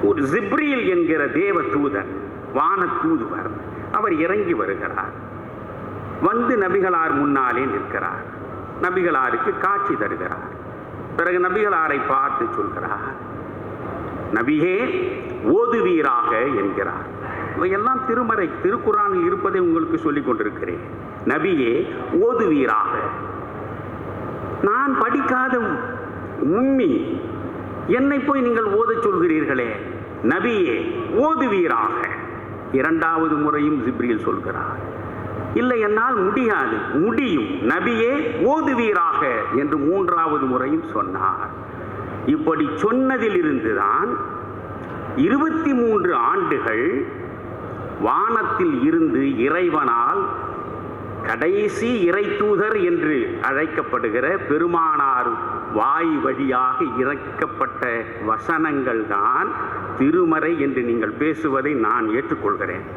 ஒரு ஜிப்ரீல் என்கிற தேவ தூதன், வான தூதுவர், அவர் இறங்கி வருகிறார். வந்து நபிகளார் முன்னாலே நிற்கிறார். நபிகளாருக்கு காட்சி தருகிறார். பிறகு நபிகளாரை பார்த்து சொல்கிறார், நபியே ஓதுவீராக என்கிறார். இவையெல்லாம் திருமறை திருக்குரானில் இருப்பதை உங்களுக்கு சொல்லிக் கொண்டிருக்கிறேன். நபியே ஓதுவீராக. நான் படிக்காத உம்மி, என்னை போய் நீங்கள் ஓதச் சொல்கிறீர்களே. நபியே ஓதுவீராக. இரண்டாவது முறையும் ஜிப்ரீல் சொல்கிறார், இல்லை என்னால் முடியாது. முடியும், நபியே ஓதுவீராக என்று மூன்றாவது முறையும் சொன்னார். இப்படி சொன்னதிலிருந்துதான் 23 ஆண்டுகள் வானத்தில் இருந்து இறைவனால் கடைசி இறை தூதர் என்று அழைக்கப்படுகிற பெருமானார் வாய் வழியாக இறக்கப்பட்ட வசனங்கள் தான் திருமறை என்று நீங்கள் பேசுவதை நான் ஏற்றுக்கொள்கிறேன்.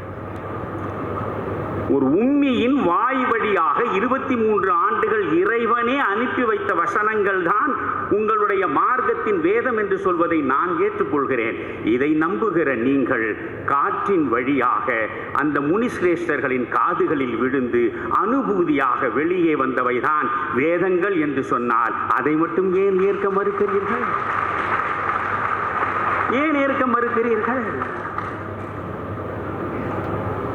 ஒரு உம்மியின் வாய் வழியாக 23 ஆண்டுகள் இறைவனே அனுப்பி வைத்த வசனங்கள் தான் உங்களுடைய மார்க்கத்தின் வேதம் என்று சொல்வதை நான் ஏற்றுக்கொள்கிறேன். இதை நம்புகிற நீங்கள் காற்றின் வழியாக அந்த முனிசிரேஷ்டர்களின் காதுகளில் விழுந்து அனுபூதியாக வெளியே வந்தவைதான் வேதங்கள் என்று சொன்னால் அதை மட்டும் ஏன் ஏற்க மறுக்கிறீர்கள்? ஏன் ஏற்க மறுக்கிறீர்கள்?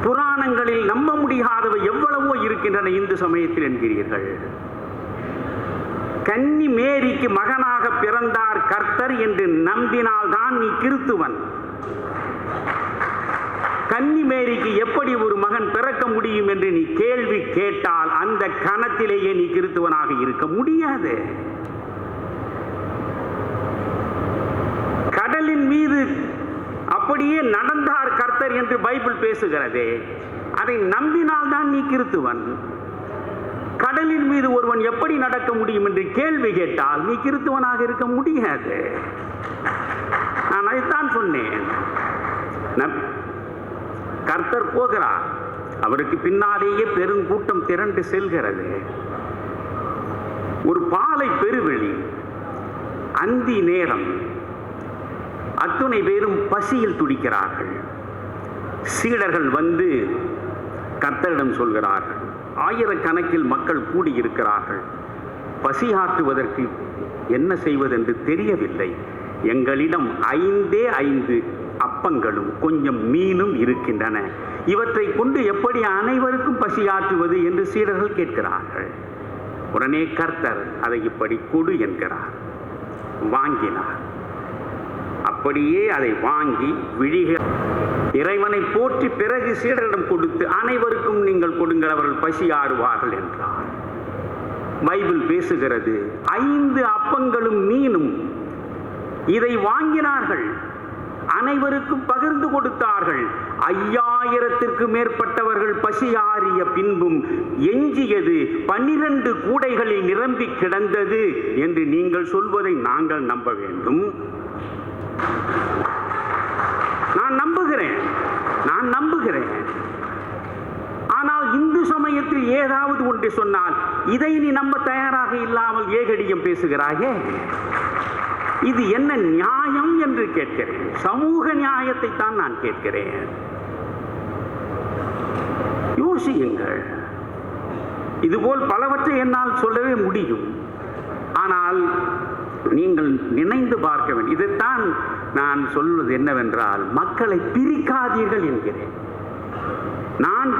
புராணங்களில் நம்ப முடியாதவை எவ்வளவோ இருக்கின்றன இந்து சமயத்தில் என்கிறீர்கள். கன்னி மேரிக்கு மகனாக பிறந்தார் கர்த்தர் என்று நம்பினால்தான் நீ கிறித்துவன். கன்னி மேரிக்கு எப்படி ஒரு மகன் பிறக்க முடியும் என்று நீ கேள்வி கேட்டால் அந்த கணத்திலேயே நீ கிறித்துவனாக இருக்க முடியாது. கடலின் மீது அப்படியே நடந்தார் கர்த்தர் என்று பைபிள் பேசுகிறதே, அதை நம்பினால்தான் நீ கிறித்துவன். கடலின் மீது ஒருவன் எப்படி நடக்க முடியும் என்று கேள்வி கேட்டால் நீ கிறித்துவனாக இருக்க முடியாது. நான் அதைத்தான் சொன்னேன். கர்த்தர் போகிறார், அவருக்கு பின்னாலேயே பெருங்கூட்டம் திரண்டு செல்கிறது. ஒரு பாலை பெருவெளி, அந்தி நேரம், அத்துணை பேரும் பசியில் துடிக்கிறார்கள். சீடர்கள் வந்து கர்த்தரிடம் சொல்கிறார்கள், ஆயிரக்கணக்கில் மக்கள் கூடியிருக்கிறார்கள், பசியாற்றுவதற்கு என்ன செய்வதென்று தெரியவில்லை. எங்களிடம் 5 அப்பங்களும் கொஞ்சம் மீனும் இருக்கின்றன. இவற்றை கொண்டு எப்படி அனைவருக்கும் பசியாற்றுவது என்று சீடர்கள் கேட்கிறார்கள். உடனே கர்த்தர் அதை இப்படி கொடு என்கிறார். வாங்கினார். அப்படியே அதை வாங்கி இறைவனை போற்றி பிறகு சீடரிடம் கொடுத்து அனைவருக்கும் நீங்கள் கொடுங்கள், அவர்கள் பசியாறுவார்கள் என்றார். பைபிள் பேசுகிறது, 5 அப்பங்களும் மீனும் இதை வாங்கினார்கள், அனைவருக்கும் பகிர்ந்து கொடுத்தார்கள். 5000த்திற்கு மேற்பட்டவர்கள் பசியாறிய பின்பும் எஞ்சியது 12 கூடைகளில் நிரம்பி கிடந்தது என்று நீங்கள் சொல்வதை நாங்கள் நம்ப வேண்டும்? நான் நம்புகிறேன். ஆனால் இந்து சமயத்தில் ஏதாவது ஒன்று சொன்னால் இதை நீ நம்ப தயாராக இல்லாமல் ஏகடியம் பேசுகிறாயே, இது என்ன நியாயம் என்று கேட்கிறேன். சமூக நியாயத்தை தான் நான் கேட்கிறேன். யோசியுங்கள். இதுபோல் பலவற்றை என்னால் சொல்லவே முடியும். ஆனால் நீங்கள் நினைந்து பார்க்க வேண்டும். இதைத்தான் நான் சொல்வது என்னவென்றால், மக்களை பிரிக்காதீர்கள் என்கிறேன். நான்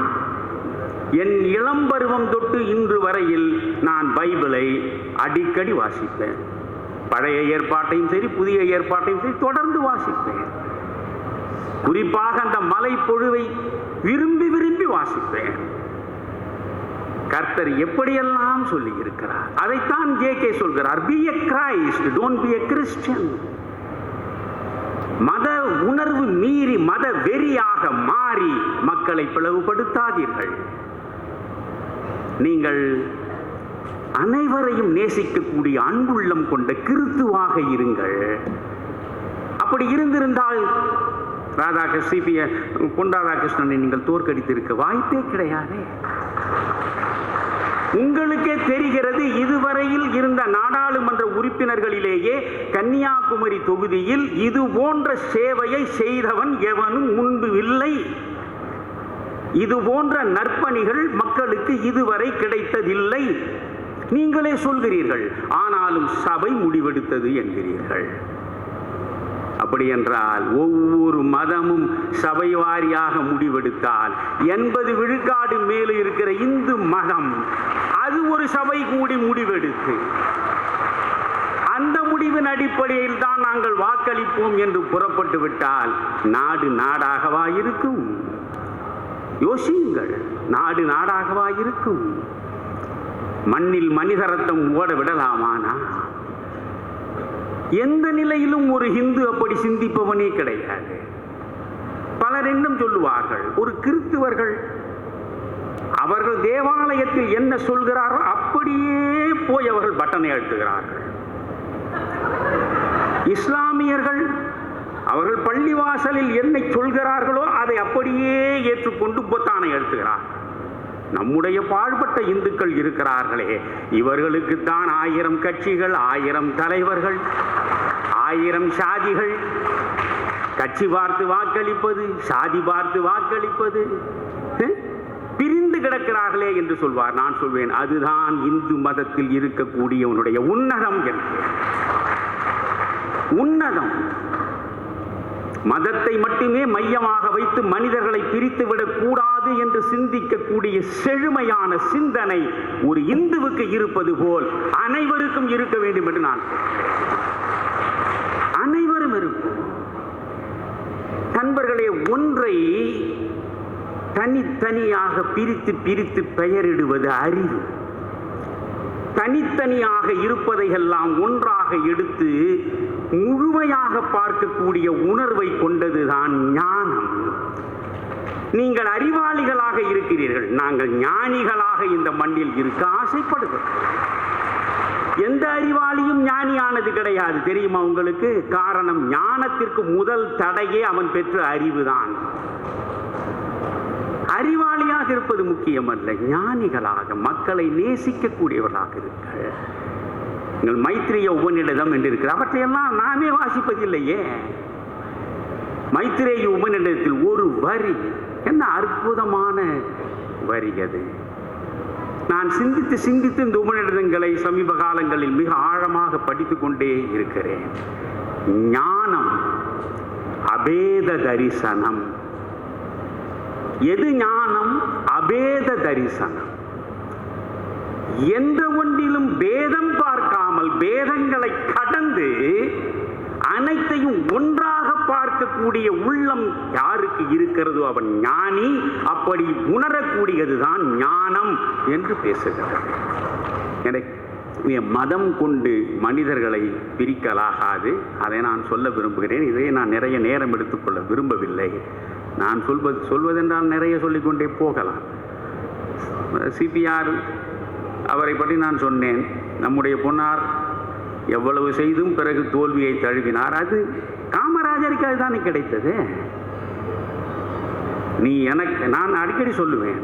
என் இளம்பருவம் தொட்டு இன்று வரையில் நான் பைபிளை அடிக்கடி வாசிப்பேன். பழைய ஏற்பாட்டையும் சரி புதிய ஏற்பாட்டையும் சரி தொடர்ந்து வாசிப்பேன். குறிப்பாக அந்த மலை பொழுவை விரும்பி விரும்பி வாசிப்பேன். கர்த்தர் எப்படியெல்லாம் சொல்லி இருக்கிறார் அதைத்தான் ஜே.கே. சொல்கிறார். B a Christ, don't be a Christian. மத உணர்வு மீறி மத வெறியாக மாறி மக்களை பிளவுபடுத்தாதீர்கள். நீங்கள் அனைவரையும் நேசிக்கக்கூடிய அன்புள்ளம் கொண்ட கிறித்துவாக இருங்கள். அப்படி இருந்திருந்தால் பொன் ராதாகிருஷ்ணனை நீங்கள் தோற்கடித்திருக்க வாய்ப்பே கிடையாது. உங்களுக்கே தெரிகிறது, இதுவரையில் இருந்த நாடாளுமன்ற உறுப்பினர்களிலேயே கன்னியாகுமரி தொகுதியில் இது போன்ற சேவையை செய்தவன் எவனும் முன்பு இல்லை. இது போன்ற நற்பணிகள் மக்களுக்கு இதுவரை கிடைத்ததில்லை. நீங்களே சொல்கிறீர்கள். ஆனாலும் சபை முடிவெடுத்தது என்கிறீர்கள். அப்படி என்றால் ஒவ்வொரு மதமும் சபை வாரியாக முடிவெடுத்தால் 80 விழுக்காடு மேலே இருக்கிற இந்து மதம் அது ஒரு சபை கூடி முடிவெடுத்து அந்த முடிவின் அடிப்படையில் தான் நாங்கள் வாக்களிப்போம் என்று புறப்பட்டு விட்டால் நாடு நாடாகவா இருக்கும்? யோசியுங்கள். நாடு நாடாகவா இருக்கும்? மண்ணில் மனித ரத்தம் ஓட விடலாமானா? எந்த நிலையிலும் ஒரு இந்து அப்படி சிந்திப்பவனே கிடையாது. பலர் இன்னும் சொல்லுவார்கள், ஒரு கிறிஸ்துவர்கள் அவர்கள் தேவாலயத்தில் என்ன சொல்கிறாரோ அப்படியே போய் அவர்கள் பட்டனை அழுத்துகிறார்கள். இஸ்லாமியர்கள் அவர்கள் பள்ளிவாசலில் என்ன சொல்கிறார்களோ அதை அப்படியே ஏற்றுக்கொண்டு பொத்தானை அழுத்துகிறார்கள். நம்முடைய பாழ்பட்ட இந்துக்கள் இருக்கிறார்களே, இவர்களுக்குத்தான் 1000 கட்சிகள், 1000 தலைவர்கள், 1000 சாதிகள். கட்சி பார்த்து வாக்களிப்பது, சாதி பார்த்து வாக்களிப்பது, பிரிந்து கிடக்கிறார்களே என்று சொல்வார். நான் சொல்வேன், அதுதான் இந்து மதத்தில் இருக்கக்கூடியவனுடைய உன்னதம் என்று. உன்னதம் மதத்தை மட்டுமே மையமாக வைத்து மனிதர்களை பிரித்துவிடக் கூடாது என்று சிந்திக்கக்கூடிய செழுமையான சிந்தனை ஒரு இந்துவுக்கு இருப்பது போல் அனைவருக்கும் இருக்க வேண்டும் என்று நான் அனைவரும் இருக்கும். நண்பர்களே, ஒன்றை தனித்தனியாக பிரித்து பிரித்து பெயரிடுவது அறிவு. தனித்தனியாக இருப்பதையெல்லாம் ஒன்றாக எடுத்து முழுமையாக பார்க்கக்கூடிய உணர்வை கொண்டதுதான் ஞானம். நீங்கள் அறிவாளிகளாக இருக்கிறீர்கள், நாங்கள் ஞானிகளாக இந்த மண்ணில் இருக்க ஆசைப்படுகிறோம். எந்த அறிவாளியும் ஞானியானது கிடையாது தெரியுமா உங்களுக்கு? காரணம், ஞானத்திற்கு முதல் தடையே அவன் பெற்ற அறிவுதான். அறிவாளியாக இருப்பது முக்கியமல்ல, ஞானிகளாக மக்களை நேசிக்கக்கூடியவர்களாக இருக்க. நீங்கள் மைத்திரிய உபநிடதம் என்று இருக்கிற அவற்றையெல்லாம் நாமே வாசிப்பதில்லையே. மைத்ரேயி உபநிடதத்தில் ஒரு வரி, என்ன அற்புதமான வரி அது. நான் சிந்தித்து சிந்தித்து இந்த உபநிடதங்களை சமீப காலங்களில் மிக ஆழமாக படித்துக் கொண்டே இருக்கிறேன். ஞானம் அபேத தரிசனம். எது ஞானம்? அபேத தரிசனம். எந்த ஒன்றிலும் பேதம் பார்க்காமல், பேதங்களை கடந்து அனைத்தையும் ஒன்றாக பார்க்கக்கூடிய உள்ளம் யாருக்கு இருக்கிறதோ அவன் ஞானி. அப்படி உணரக்கூடியதுதான் ஞானம் என்று பேசுகிறது. மதம் கொண்டு மனிதர்களை பிரிக்கலாகாது. அதை நான் சொல்ல விரும்புகிறேன். இதை நான் நிறைய நேரம் எடுத்துக்கொள்ள விரும்பவில்லை. நான் சொல்வதென்றால் நிறைய சொல்லிக்கொண்டே போகலாம். சிபிஆர் அவரை பற்றி நான் சொன்னேன். நம்முடைய பொன்னார் எவ்வளவு செய்தும் பிறகு தோல்வியை தழுவினார். அது காமராஜருக்கு அதுதானே கிடைத்தது. நான் அடிக்கடி சொல்லுவேன்,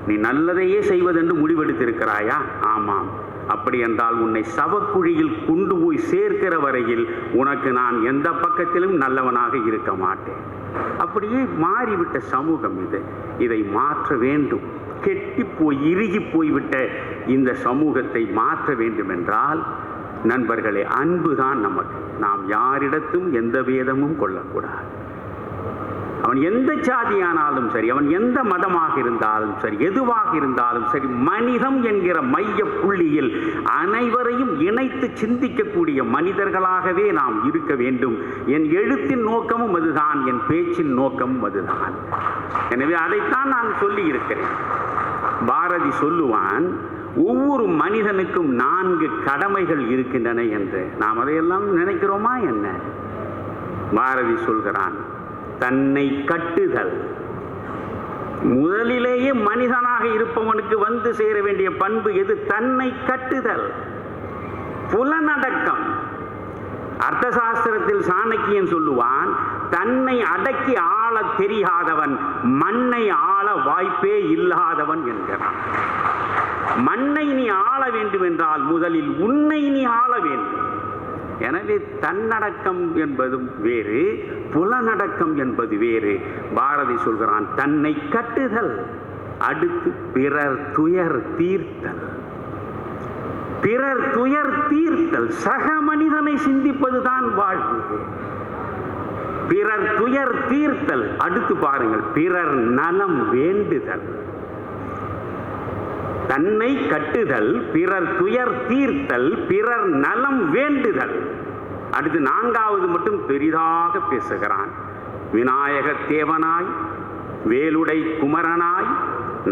நீ நல்லதையே செய்வதென்று முடிவெடுத்திருக்கிறாயா? ஆமாம். அப்படி என்றால் உன்னை சவக்குழியில் கொண்டு போய் சேர்க்கிற வரையில் உனக்கு நான் எந்த பக்கத்திலும் நல்லவனாக இருக்க மாட்டேன். அப்படியே மாறிவிட்ட சமூகம் இது. இதை மாற்ற வேண்டும். கெட்டி போய் இறுகி போய்விட்ட இந்த சமூகத்தை மாற்ற வேண்டும் என்றால் நண்பர்களே, அன்புதான் நமக்கு. நாம் யாரிடத்தும் எந்த வேதமும் கொள்ளக்கூடாது. அவன் எந்த சாதியானாலும் சரி, அவன் எந்த மதமாக இருந்தாலும் சரி, எதுவாக இருந்தாலும் சரி, மனிதம் என்கிற மைய புள்ளியில் அனைவரையும் இணைத்து சிந்திக்கக்கூடிய மனிதர்களாகவே நாம் இருக்க வேண்டும். என் எழுத்தின் நோக்கமும் அதுதான், என் பேச்சின் நோக்கமும் அதுதான். எனவே அதைத்தான் நான் சொல்லி இருக்கிறேன். பாரதி சொல்லுவான், ஒவ்வொரு மனிதனுக்கும் 4 கடமைகள் இருக்கின்றன என்று. நாம் அதையெல்லாம் நினைக்கிறோமா என்ன? பாரதி சொல்கிறான், தன்னை கட்டுதல். முதலிலேயே மனிதனாக இருப்பவனுக்கு வந்து சேர வேண்டிய பண்பு எது? தன்னை கட்டுதல். புலனடக்கம். அர்த்த சாஸ்திரத்தில் சாணக்கியன் சொல்லுவான், தன்னை அடக்கி ஆள தெரியாதவன் மண்ணை ஆள வாய்ப்பே இல்லாதவன் என்கிறான். மண்ணை நீ ஆள வேண்டும் என்றால் முதலில் உன்னை நீ ஆள வேண்டும். எனவே தன்னடக்கம் என்பதும் வேறு, புலனடக்கம் என்பது வேறு. பாரதி சொல்கிறான், தன்னை கட்டுதல். அடுத்து பிறர் துயர் தீர்த்தல். பிறர் துயர் தீர்த்தல். சக மனிதனை சிந்திப்பதுதான் வாழ்வு. பிறர் துயர் தீர்த்தல். அடுத்து பாருங்கள், பிறர் நலம் வேண்டுதல். தன்னை கட்டுதல், பிறர் துயர் தீர்த்தல், பிறர் நலம் வேண்டுதல். அடுத்து 4வது மட்டும் பெரிதாக பேசுகிறான். விநாயக தேவனாய், வேலுடை குமரனாய்,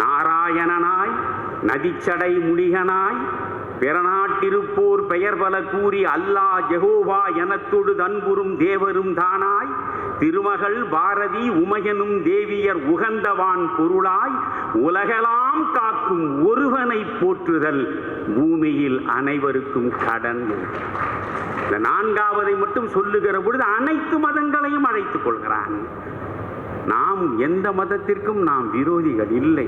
நாராயணனாய், நதிச்சடை முனிகனாய், பிறநாட்டிருப்போர் பெயர் பல கூறி அல்லாஹ் யெகோவா எனத்தொடு தன்புறும் தேவரும் தானாய், திருமகள் பாரதி உமையனும் தேவியர் உகந்தவான் பொருளாய், உலகெல்லாம் காக்கும் ஒருவனை போற்றுதல் பூமியில் அனைவருக்கும் கடன். இந்த 4வதை மட்டும் சொல்லுகிற பொழுது அனைத்து மதங்களையும் அழைத்துக் கொள்கிறான். நாம் எந்த மதத்திற்கும் நாம் விரோதிகள் இல்லை.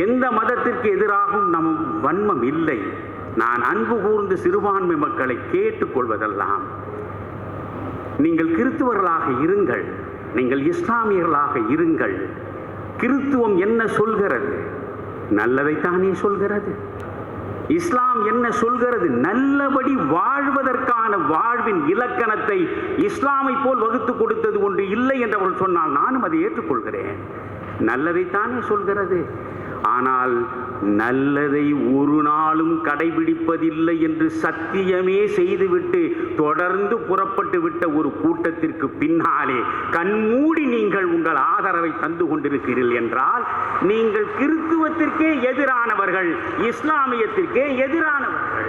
எந்த மதத்திற்கு எதிராகவும் நம் வன்மம் இல்லை. நான் அன்பு கூர்ந்து சிறுபான்மை மக்களை கேட்டுக்கொள்வதெல்லாம், நீங்கள் கிறிஸ்துவர்களாக இருங்கள், நீங்கள் இஸ்லாமியர்களாக இருங்கள். கிறிஸ்துவம் என்ன சொல்கிறது? நல்லதைத்தானே சொல்கிறது. இஸ்லாம் என்ன சொல்கிறது? நல்லபடி வாழ்வதற்கான வாழ்வின் இலக்கணத்தை இஸ்லாமை போல் வகுத்து கொடுத்தது ஒன்று இல்லை என்று அவர்கள் சொன்னால் நானும் அதை ஏற்றுக்கொள்கிறேன். நல்லதைத்தானே சொல்கிறது. ஆனால் நல்லதை ஒரு நாளும் கடைபிடிப்பதில்லை என்று சத்தியமே செய்துவிட்டு தொடர்ந்து புறப்பட்டு விட்ட ஒரு கூட்டத்திற்கு பின்னாலே கண்மூடி நீங்கள் உங்கள் ஆதரவை தந்து கொண்டிருக்கிறீர்கள் என்றால் நீங்கள் கிறிஸ்துவத்திற்கே எதிரானவர்கள், இஸ்லாமியத்திற்கே எதிரானவர்கள்.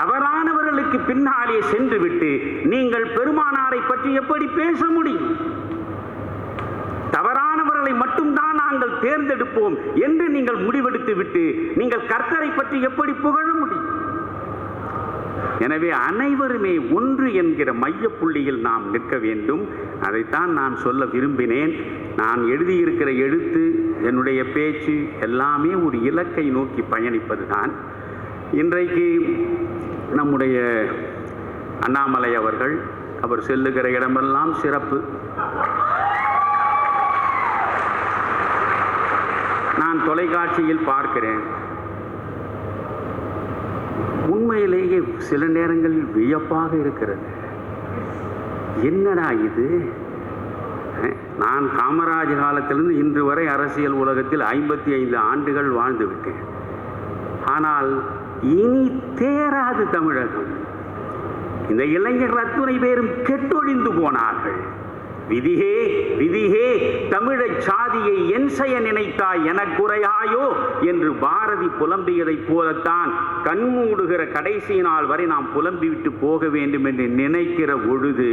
தவறானவர்களுக்கு பின்னாலே சென்றுவிட்டு நீங்கள் பெருமானாரை பற்றி எப்படி பேச முடியும்? தவறானவர்களை மட்டும்தான் நாங்கள் தேர்ந்தெடுப்போம் என்று நீங்கள் முடிவெடுத்து விட்டு நீங்கள் கர்த்தரை பற்றி எப்படி புகழ முடியும்? எனவே அனைவருமே ஒன்று என்கிற மையப்புள்ளியில் நாம் நிற்க வேண்டும். அதைத்தான் நான் சொல்ல விரும்பினேன். நான் எழுதியிருக்கிற எழுத்து, என்னுடைய பேச்சு எல்லாமே ஒரு இலக்கை நோக்கி பயணிப்பது தான். இன்றைக்கு நம்முடைய அண்ணாமலை அவர்கள். அவர் செல்லுகிற இடமெல்லாம் சிறப்பு. நான் தொலைக்காட்சியில் பார்க்கிறேன். உண்மையிலேயே சில நேரங்களில் வியப்பாக இருக்கிறது. என்னடா இது? நான் காமராஜ் காலத்திலிருந்து இன்று வரை அரசியல் உலகத்தில் 55 ஆண்டுகள் வாழ்ந்து விட்டேன். ஆனால் இனி தேராது தமிழகம். இந்த இளைஞர்கள் அத்துணை பேரும் கெட்டொழிந்து போனார்கள். விதியே விதியே தமிழச் சாதியை என் செய்ய நினைத்தாய் எனக்குறையாயோ என்று பாரதி புலம்பியதைப் போலத்தான் கண்மூடுகிற கடைசி நாள் வரை நாம் புலம்பிவிட்டு போக வேண்டும் என்று நினைக்கிற பொழுது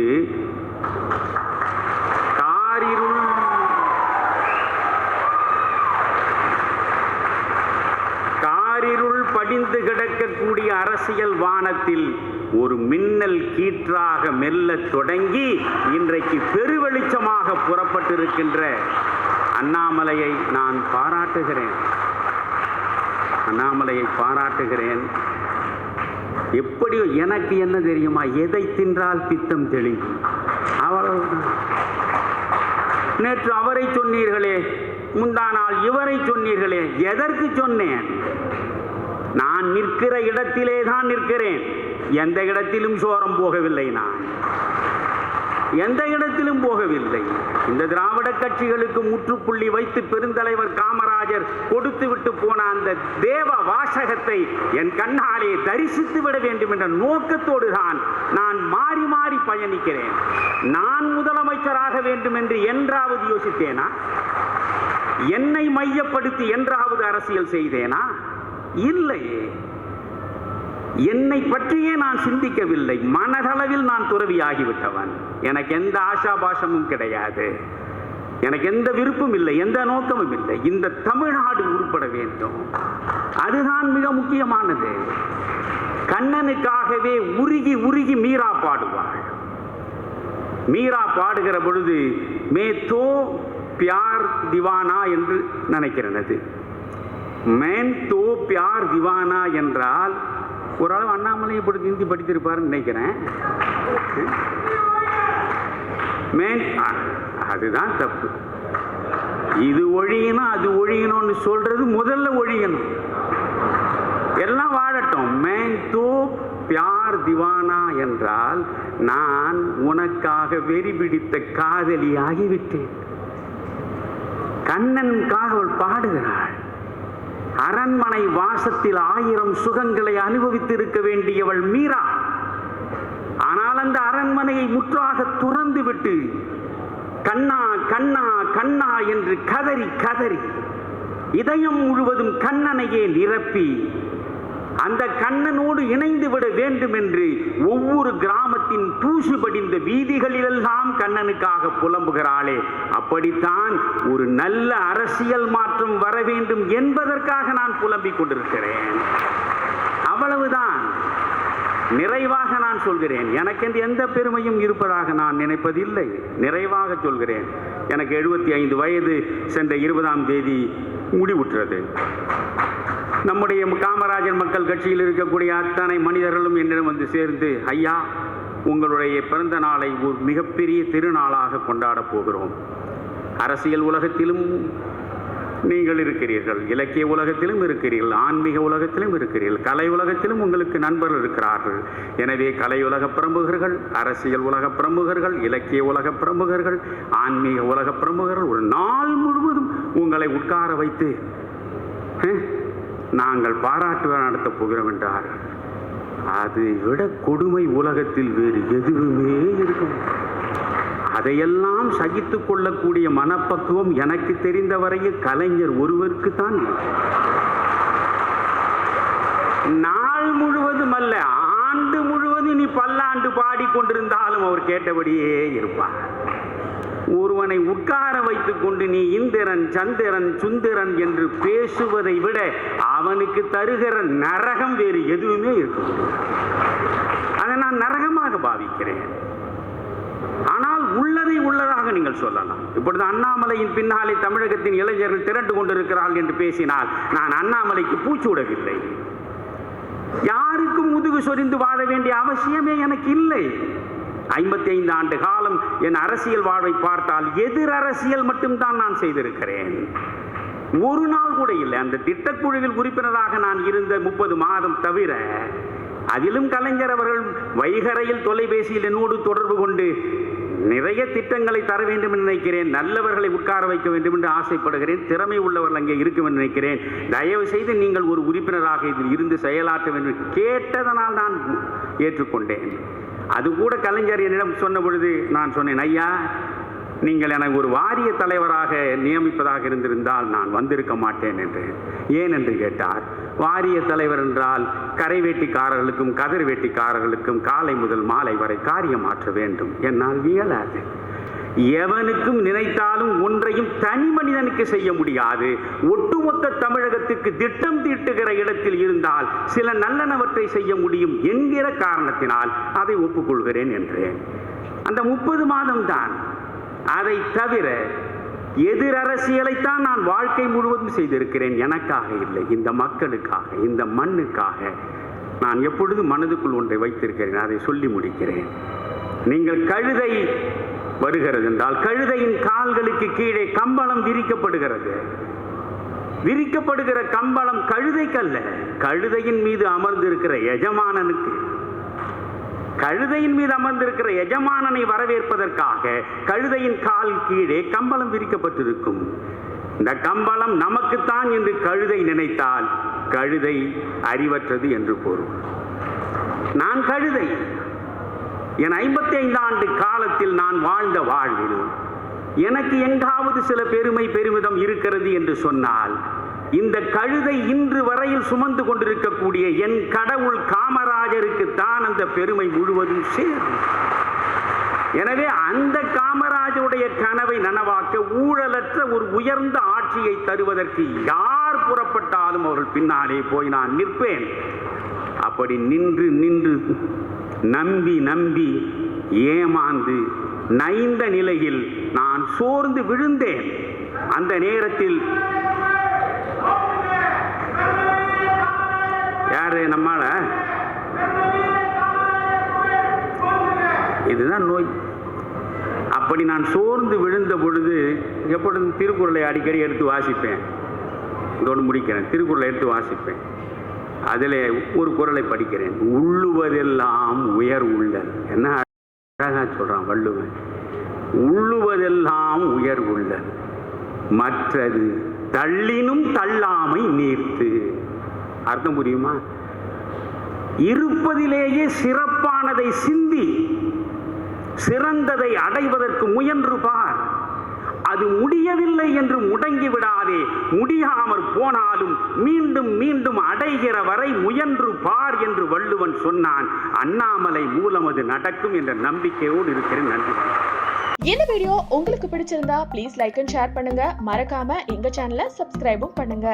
காரிருள் படிந்து கிடக்கக்கூடிய அரசியல் வானத்தில் ஒரு மின்னல் கீற்றாக மெல்ல தொடங்கி இன்றைக்கு பெருவெளிச்சமாக புறப்பட்டிருக்கின்ற அண்ணாமலையை நான் பாராட்டுகிறேன். அண்ணாமலையை பாராட்டுகிறேன். எப்படியோ எனக்கு என்ன தெரியுமா, எதை தின்றால் பித்தம் தெளியும், அவ்வளவுதான். நேற்று அவரை சொன்னீர்களே, முந்தா நாள் இவரை சொன்னீர்களே, எதற்கு சொன்னேன்? நான் நிற்கிற இடத்திலே தான் நிற்கிறேன். எந்த இடத்திலும் சோரம் போகவில்லை. நான் எந்த இடத்திலும் போகவில்லை. இந்த திராவிட கட்சிகளுக்கு முற்றுப்புள்ளி வைத்து பெருந்தலைவர் காமராஜர் கொடுத்து விட்டு போன அந்த தேவ வாசகத்தை என் கண்ணாலே தரிசித்து விட வேண்டும் என்ற நோக்கத்தோடு தான் நான் மாறி மாறி பயணிக்கிறேன். நான் முதலமைச்சராக வேண்டும் என்று என்றாவது யோசித்தேனா? என்னை மையப்படுத்தி என்றாவது அரசியல் செய்தேனா? இல்லையே. என்னை பற்றியே நான் சிந்திக்கவில்லை. மனதளவில் நான் துறவியாகிவிட்டவன். எனக்கு எந்த ஆசாபாசமும் கிடையாது. எனக்கு எந்த விருப்பம் இல்லை, எந்த நோக்கமும் இல்லை. இந்த தமிழ்நாடு உருப்பட வேண்டும், அதுதான் மிக முக்கியமானது. கண்ணனுக்காகவே உருகி உருகி மீரா பாடுவாள். மீரா பாடுகிற பொழுது மே தோ பியார் திவானா என்று நினைக்கிறது. மேன் தோ பியார் திவானா என்றால் ஓரளவு அண்ணாமலையை படுத்தி ஹிந்தி படித்திருப்பாருன்னு நினைக்கிறேன். அதுதான் தப்பு. இது ஒழியணும் அது ஒழியணும்னு சொல்றது முதல்ல ஒழியணும். எல்லாம் வாழட்டும். மேன் தோ பியார் திவானா என்றால் நான் உனக்காக வெறி பிடித்த காதலி ஆகிவிட்டேன். கண்ணனுக்காக அவள் பாடுகிறாள். அரண்மனை வாசத்தில் 1000 சுகங்களை அனுபவித்திருக்க வேண்டியவள் மீரா. ஆனால் அந்த அரண்மனையை முற்றாக துறந்து விட்டு கண்ணா கண்ணா கண்ணா என்று கதறி கதறி இதயம் முழுவதும் கண்ணனையே நிரப்பி அந்த கண்ணனோடு இணைந்து விட வேண்டும் என்று ஒவ்வொரு கிராமத்தின் தூசு படிந்த வீதிகளிலெல்லாம் கண்ணனுக்காக புலம்புகிறாளே, அப்படித்தான் ஒரு நல்ல அரசியல் மாற்றம் வர வேண்டும் என்பதற்காக நான் புலம்பிக் கொண்டிருக்கிறேன். அவ்வளவுதான். நிறைவாக நான் சொல்கிறேன், எனக்கென்று எந்த பெருமையும் இருப்பதாக நான் நினைப்பதில்லை. நிறைவாக சொல்கிறேன், எனக்கு 75 வயது சென்ற 20ஆம் தேதி முடிவுற்றது. நம்முடைய காமராஜர் மக்கள் கட்சியில் இருக்கக்கூடிய அத்தனை மனிதர்களும் என்னிடம் வந்து சேர்ந்து, ஐயா, உங்களுடைய பிறந்த நாளை ஒரு மிகப்பெரிய திருநாளாக கொண்டாடப் போகிறோம். அரசியல் உலகத்திலும் நீங்கள் இருக்கிறீர்கள், இலக்கிய உலகத்திலும் இருக்கிறீர்கள், ஆன்மீக உலகத்திலும் இருக்கிறீர்கள், கலை உலகத்திலும் உங்களுக்கு நண்பர்கள் இருக்கிறார்கள். எனவே கலை உலக பிரமுகர்கள், அரசியல் உலக பிரமுகர்கள், இலக்கிய உலக பிரமுகர்கள், ஆன்மீக உலக பிரமுகர்கள் ஒரு நாள் முழுவதும் உங்களை உட்கார வைத்து நாங்கள் பாராட்டு நடத்தப் போகிறோம் என்றார். அதை விட கொடுமை உலகத்தில் வேறு எதுவுமே இருக்கும். அதையெல்லாம் சகித்துக் கொள்ளக்கூடிய மனப்பக்குவம் எனக்கு தெரிந்தவரையில் கலைஞர் ஒருவருக்கு தான். நாள் முழுவதும் அல்ல, ஆண்டு முழுவதும் நீ பல்லாண்டு பாடிக்கொண்டிருந்தாலும் அவர் கேட்டபடியே இருப்பார். ஒருவனை உட்கார வைத்துக் கொண்டு நீ இந்திரன் சந்திரன் சுந்திரன் என்று பேசுவதை விட அவனுக்கு தருகிற நரகம் வேறு எதுவுமே இருக்க முடியாது. அதை நான் நரகமாக பாவிக்கிறேன். ஆனால் உள்ளதை உள்ளதாக நீங்கள் சொல்லலாம். இப்பொழுது அண்ணாமலையின் பின்னாலே தமிழகத்தின் இளைஞர்கள் திரண்டு கொண்டிருக்கிறார்கள் என்று பேசினால் நான் அண்ணாமலைக்கு பூச்சி விடவில்லை. யாருக்கும் முதுகு முடிவு சொரிந்து வாழ வேண்டிய அவசியமே எனக்கு இல்லை. 55 ஆண்டு காலம் என் அரசியல் வாழ்வை பார்த்தால் எதிர் அரசியல் மட்டும்தான் நான் செய்திருக்கிறேன். ஒரு நாள் கூட இல்லை. அந்த திட்டக்குழுவில் உறுப்பினராக நான் இருந்த 30 மாதம் தவிர, அதிலும் கலைஞர் அவர்கள் வைகரையில் தொலைபேசியில் என்னோடு தொடர்பு கொண்டு நிறைய திட்டங்களை தர வேண்டும் என்று நினைக்கிறேன், நல்லவர்களை உட்கார வைக்க வேண்டும் என்று ஆசைப்படுகிறேன், திறமை உள்ளவர்கள் அங்கே இருக்கும் என்று நினைக்கிறேன், தயவு செய்து நீங்கள் ஒரு உறுப்பினராக இதில் இருந்து செயலாற்ற வேண்டும் கேட்டதனால் நான் ஏற்றுக்கொண்டேன். அது கூட கலைஞர் என்னிடம் சொன்ன பொழுது நான் சொன்னேன், ஐயா நீங்கள் எனக்கு ஒரு வாரிய தலைவராக நியமிப்பதாக இருந்திருந்தால் நான் வந்திருக்க மாட்டேன் என்று. ஏன் என்று கேட்டார். வாரிய தலைவர் என்றால் கரை வேட்டிக்காரர்களுக்கும் கதிர் வேட்டிக்காரர்களுக்கும் காலை முதல் மாலை வரை காரியமாற்ற வேண்டும். என்னால் இயலாது. எவனுக்கும் நினைத்தாலும் ஒன்றையும் தனி மனிதனுக்கு செய்ய முடியாது. ஒட்டுமொத்த தமிழகத்துக்கு திட்டம் தீட்டுகிற இடத்தில் இருந்தால் சில நல்லனவற்றை செய்ய முடியும் என்கிற காரணத்தினால் அதை ஒப்புக்கொள்கிறேன் என்றேன். அந்த 30 மாதம் தான். அதை தவிர எதிர் அரசியலைத்தான் நான் வாழ்க்கை முழுவதும் செய்திருக்கிறேன். எனக்காக இல்லை, இந்த மக்களுக்காக, இந்த மண்ணுக்காக. நான் எப்பொழுதும் மனதுக்குள் ஒன்றை வைத்திருக்கிறேன், அதை சொல்லி முடிக்கிறேன். நீங்கள் கழுதை வருகிறது என்றால் கழுதையின் கால்களுக்கு கீழே கம்பளம் விரிக்கப்படுகிறது. விரிக்கப்படுகிற கம்பளம் கழுதைக்கல்ல, கழுதையின் மீது அமர்ந்திருக்கிற எஜமானனுக்கு. கழுதையின் மீது அமர்ந்திருக்கிற எஜமானனை வரவேற்பதற்காக கழுதையின் கால் கீழே கம்பளம் விரிக்கப்பட்டிருக்கும். இந்த கம்பளம் நமக்குத்தான் என்று கழுதை நினைத்தால் கழுதை அறிவற்றது என்று பொருள். நான் கழுதை. என் 55 ஆண்டு காலத்தில் நான் வாழ்ந்த வாழ்வில் எனக்கு எங்காவது சில பெருமிதம் இருக்கிறது என்று சொன்னால், இந்த கழுதை இன்று வரையில் சுமந்து கொண்டிருக்கக்கூடிய என் கடவுள் காமராஜருக்கு தான் அந்த பெருமை முழுவதும் சேரும். எனவே அந்த காமராஜருடைய கனவை நனவாக்க ஊழலற்ற ஒரு உயர்ந்த ஆட்சியை தருவதற்கு யார் புறப்பட்டாலும் அவர்கள் பின்னாலே போய் நான் நிற்பேன். அப்படி நின்று நின்று நம்பி ஏமாந்து நைந்த நிலையில் நான் சோர்ந்து விழுந்தேன். அந்த நேரத்தில் யாரு நம்மால, இதுதான் நோய். அப்படி நான் சோர்ந்து விழுந்த பொழுது எப்பொழுதும் திருக்குறளை அடிக்கடி எடுத்து வாசிப்பேன். இதோடு முடிக்கிறேன். திருக்குறளை எடுத்து வாசிப்பேன். அதில் ஒரு குறளை படிக்கிறேன். உள்ளுவதெல்லாம் உயர் உள்ளல். என்ன அழகா சொல்றான் வள்ளுவன். உள்ளுவதெல்லாம் உயர் உள்ளல், மற்றது தள்ளினும் தள்ளாமை நீர்த்து. அர்த்தம் புரியுமா? இருப்பதிலேயே சிறப்பானதை சிந்தி சிறந்ததை அடைவதற்கு முயன்று பார். அது முடியவில்லை என்று முடங்கி விடாதே. முடியாமற் போனாலும் மீண்டும் மீண்டும் அடைகிற வரை முயன்று பார் என்று வள்ளுவன் சொன்னான். அண்ணாமலை மூலம் அது நடக்கும் என்ற நம்பிக்கையோடு இருக்கிறேன். நன்றி. இந்த வீடியோ உங்களுக்கு பிடிச்சிருந்தா ப்ளீஸ் லைக் அண்ட் ஷேர் பண்ணுங்க. மறக்காம எங்க சேனலை சப்ஸ்கிரைபும் பண்ணுங்க.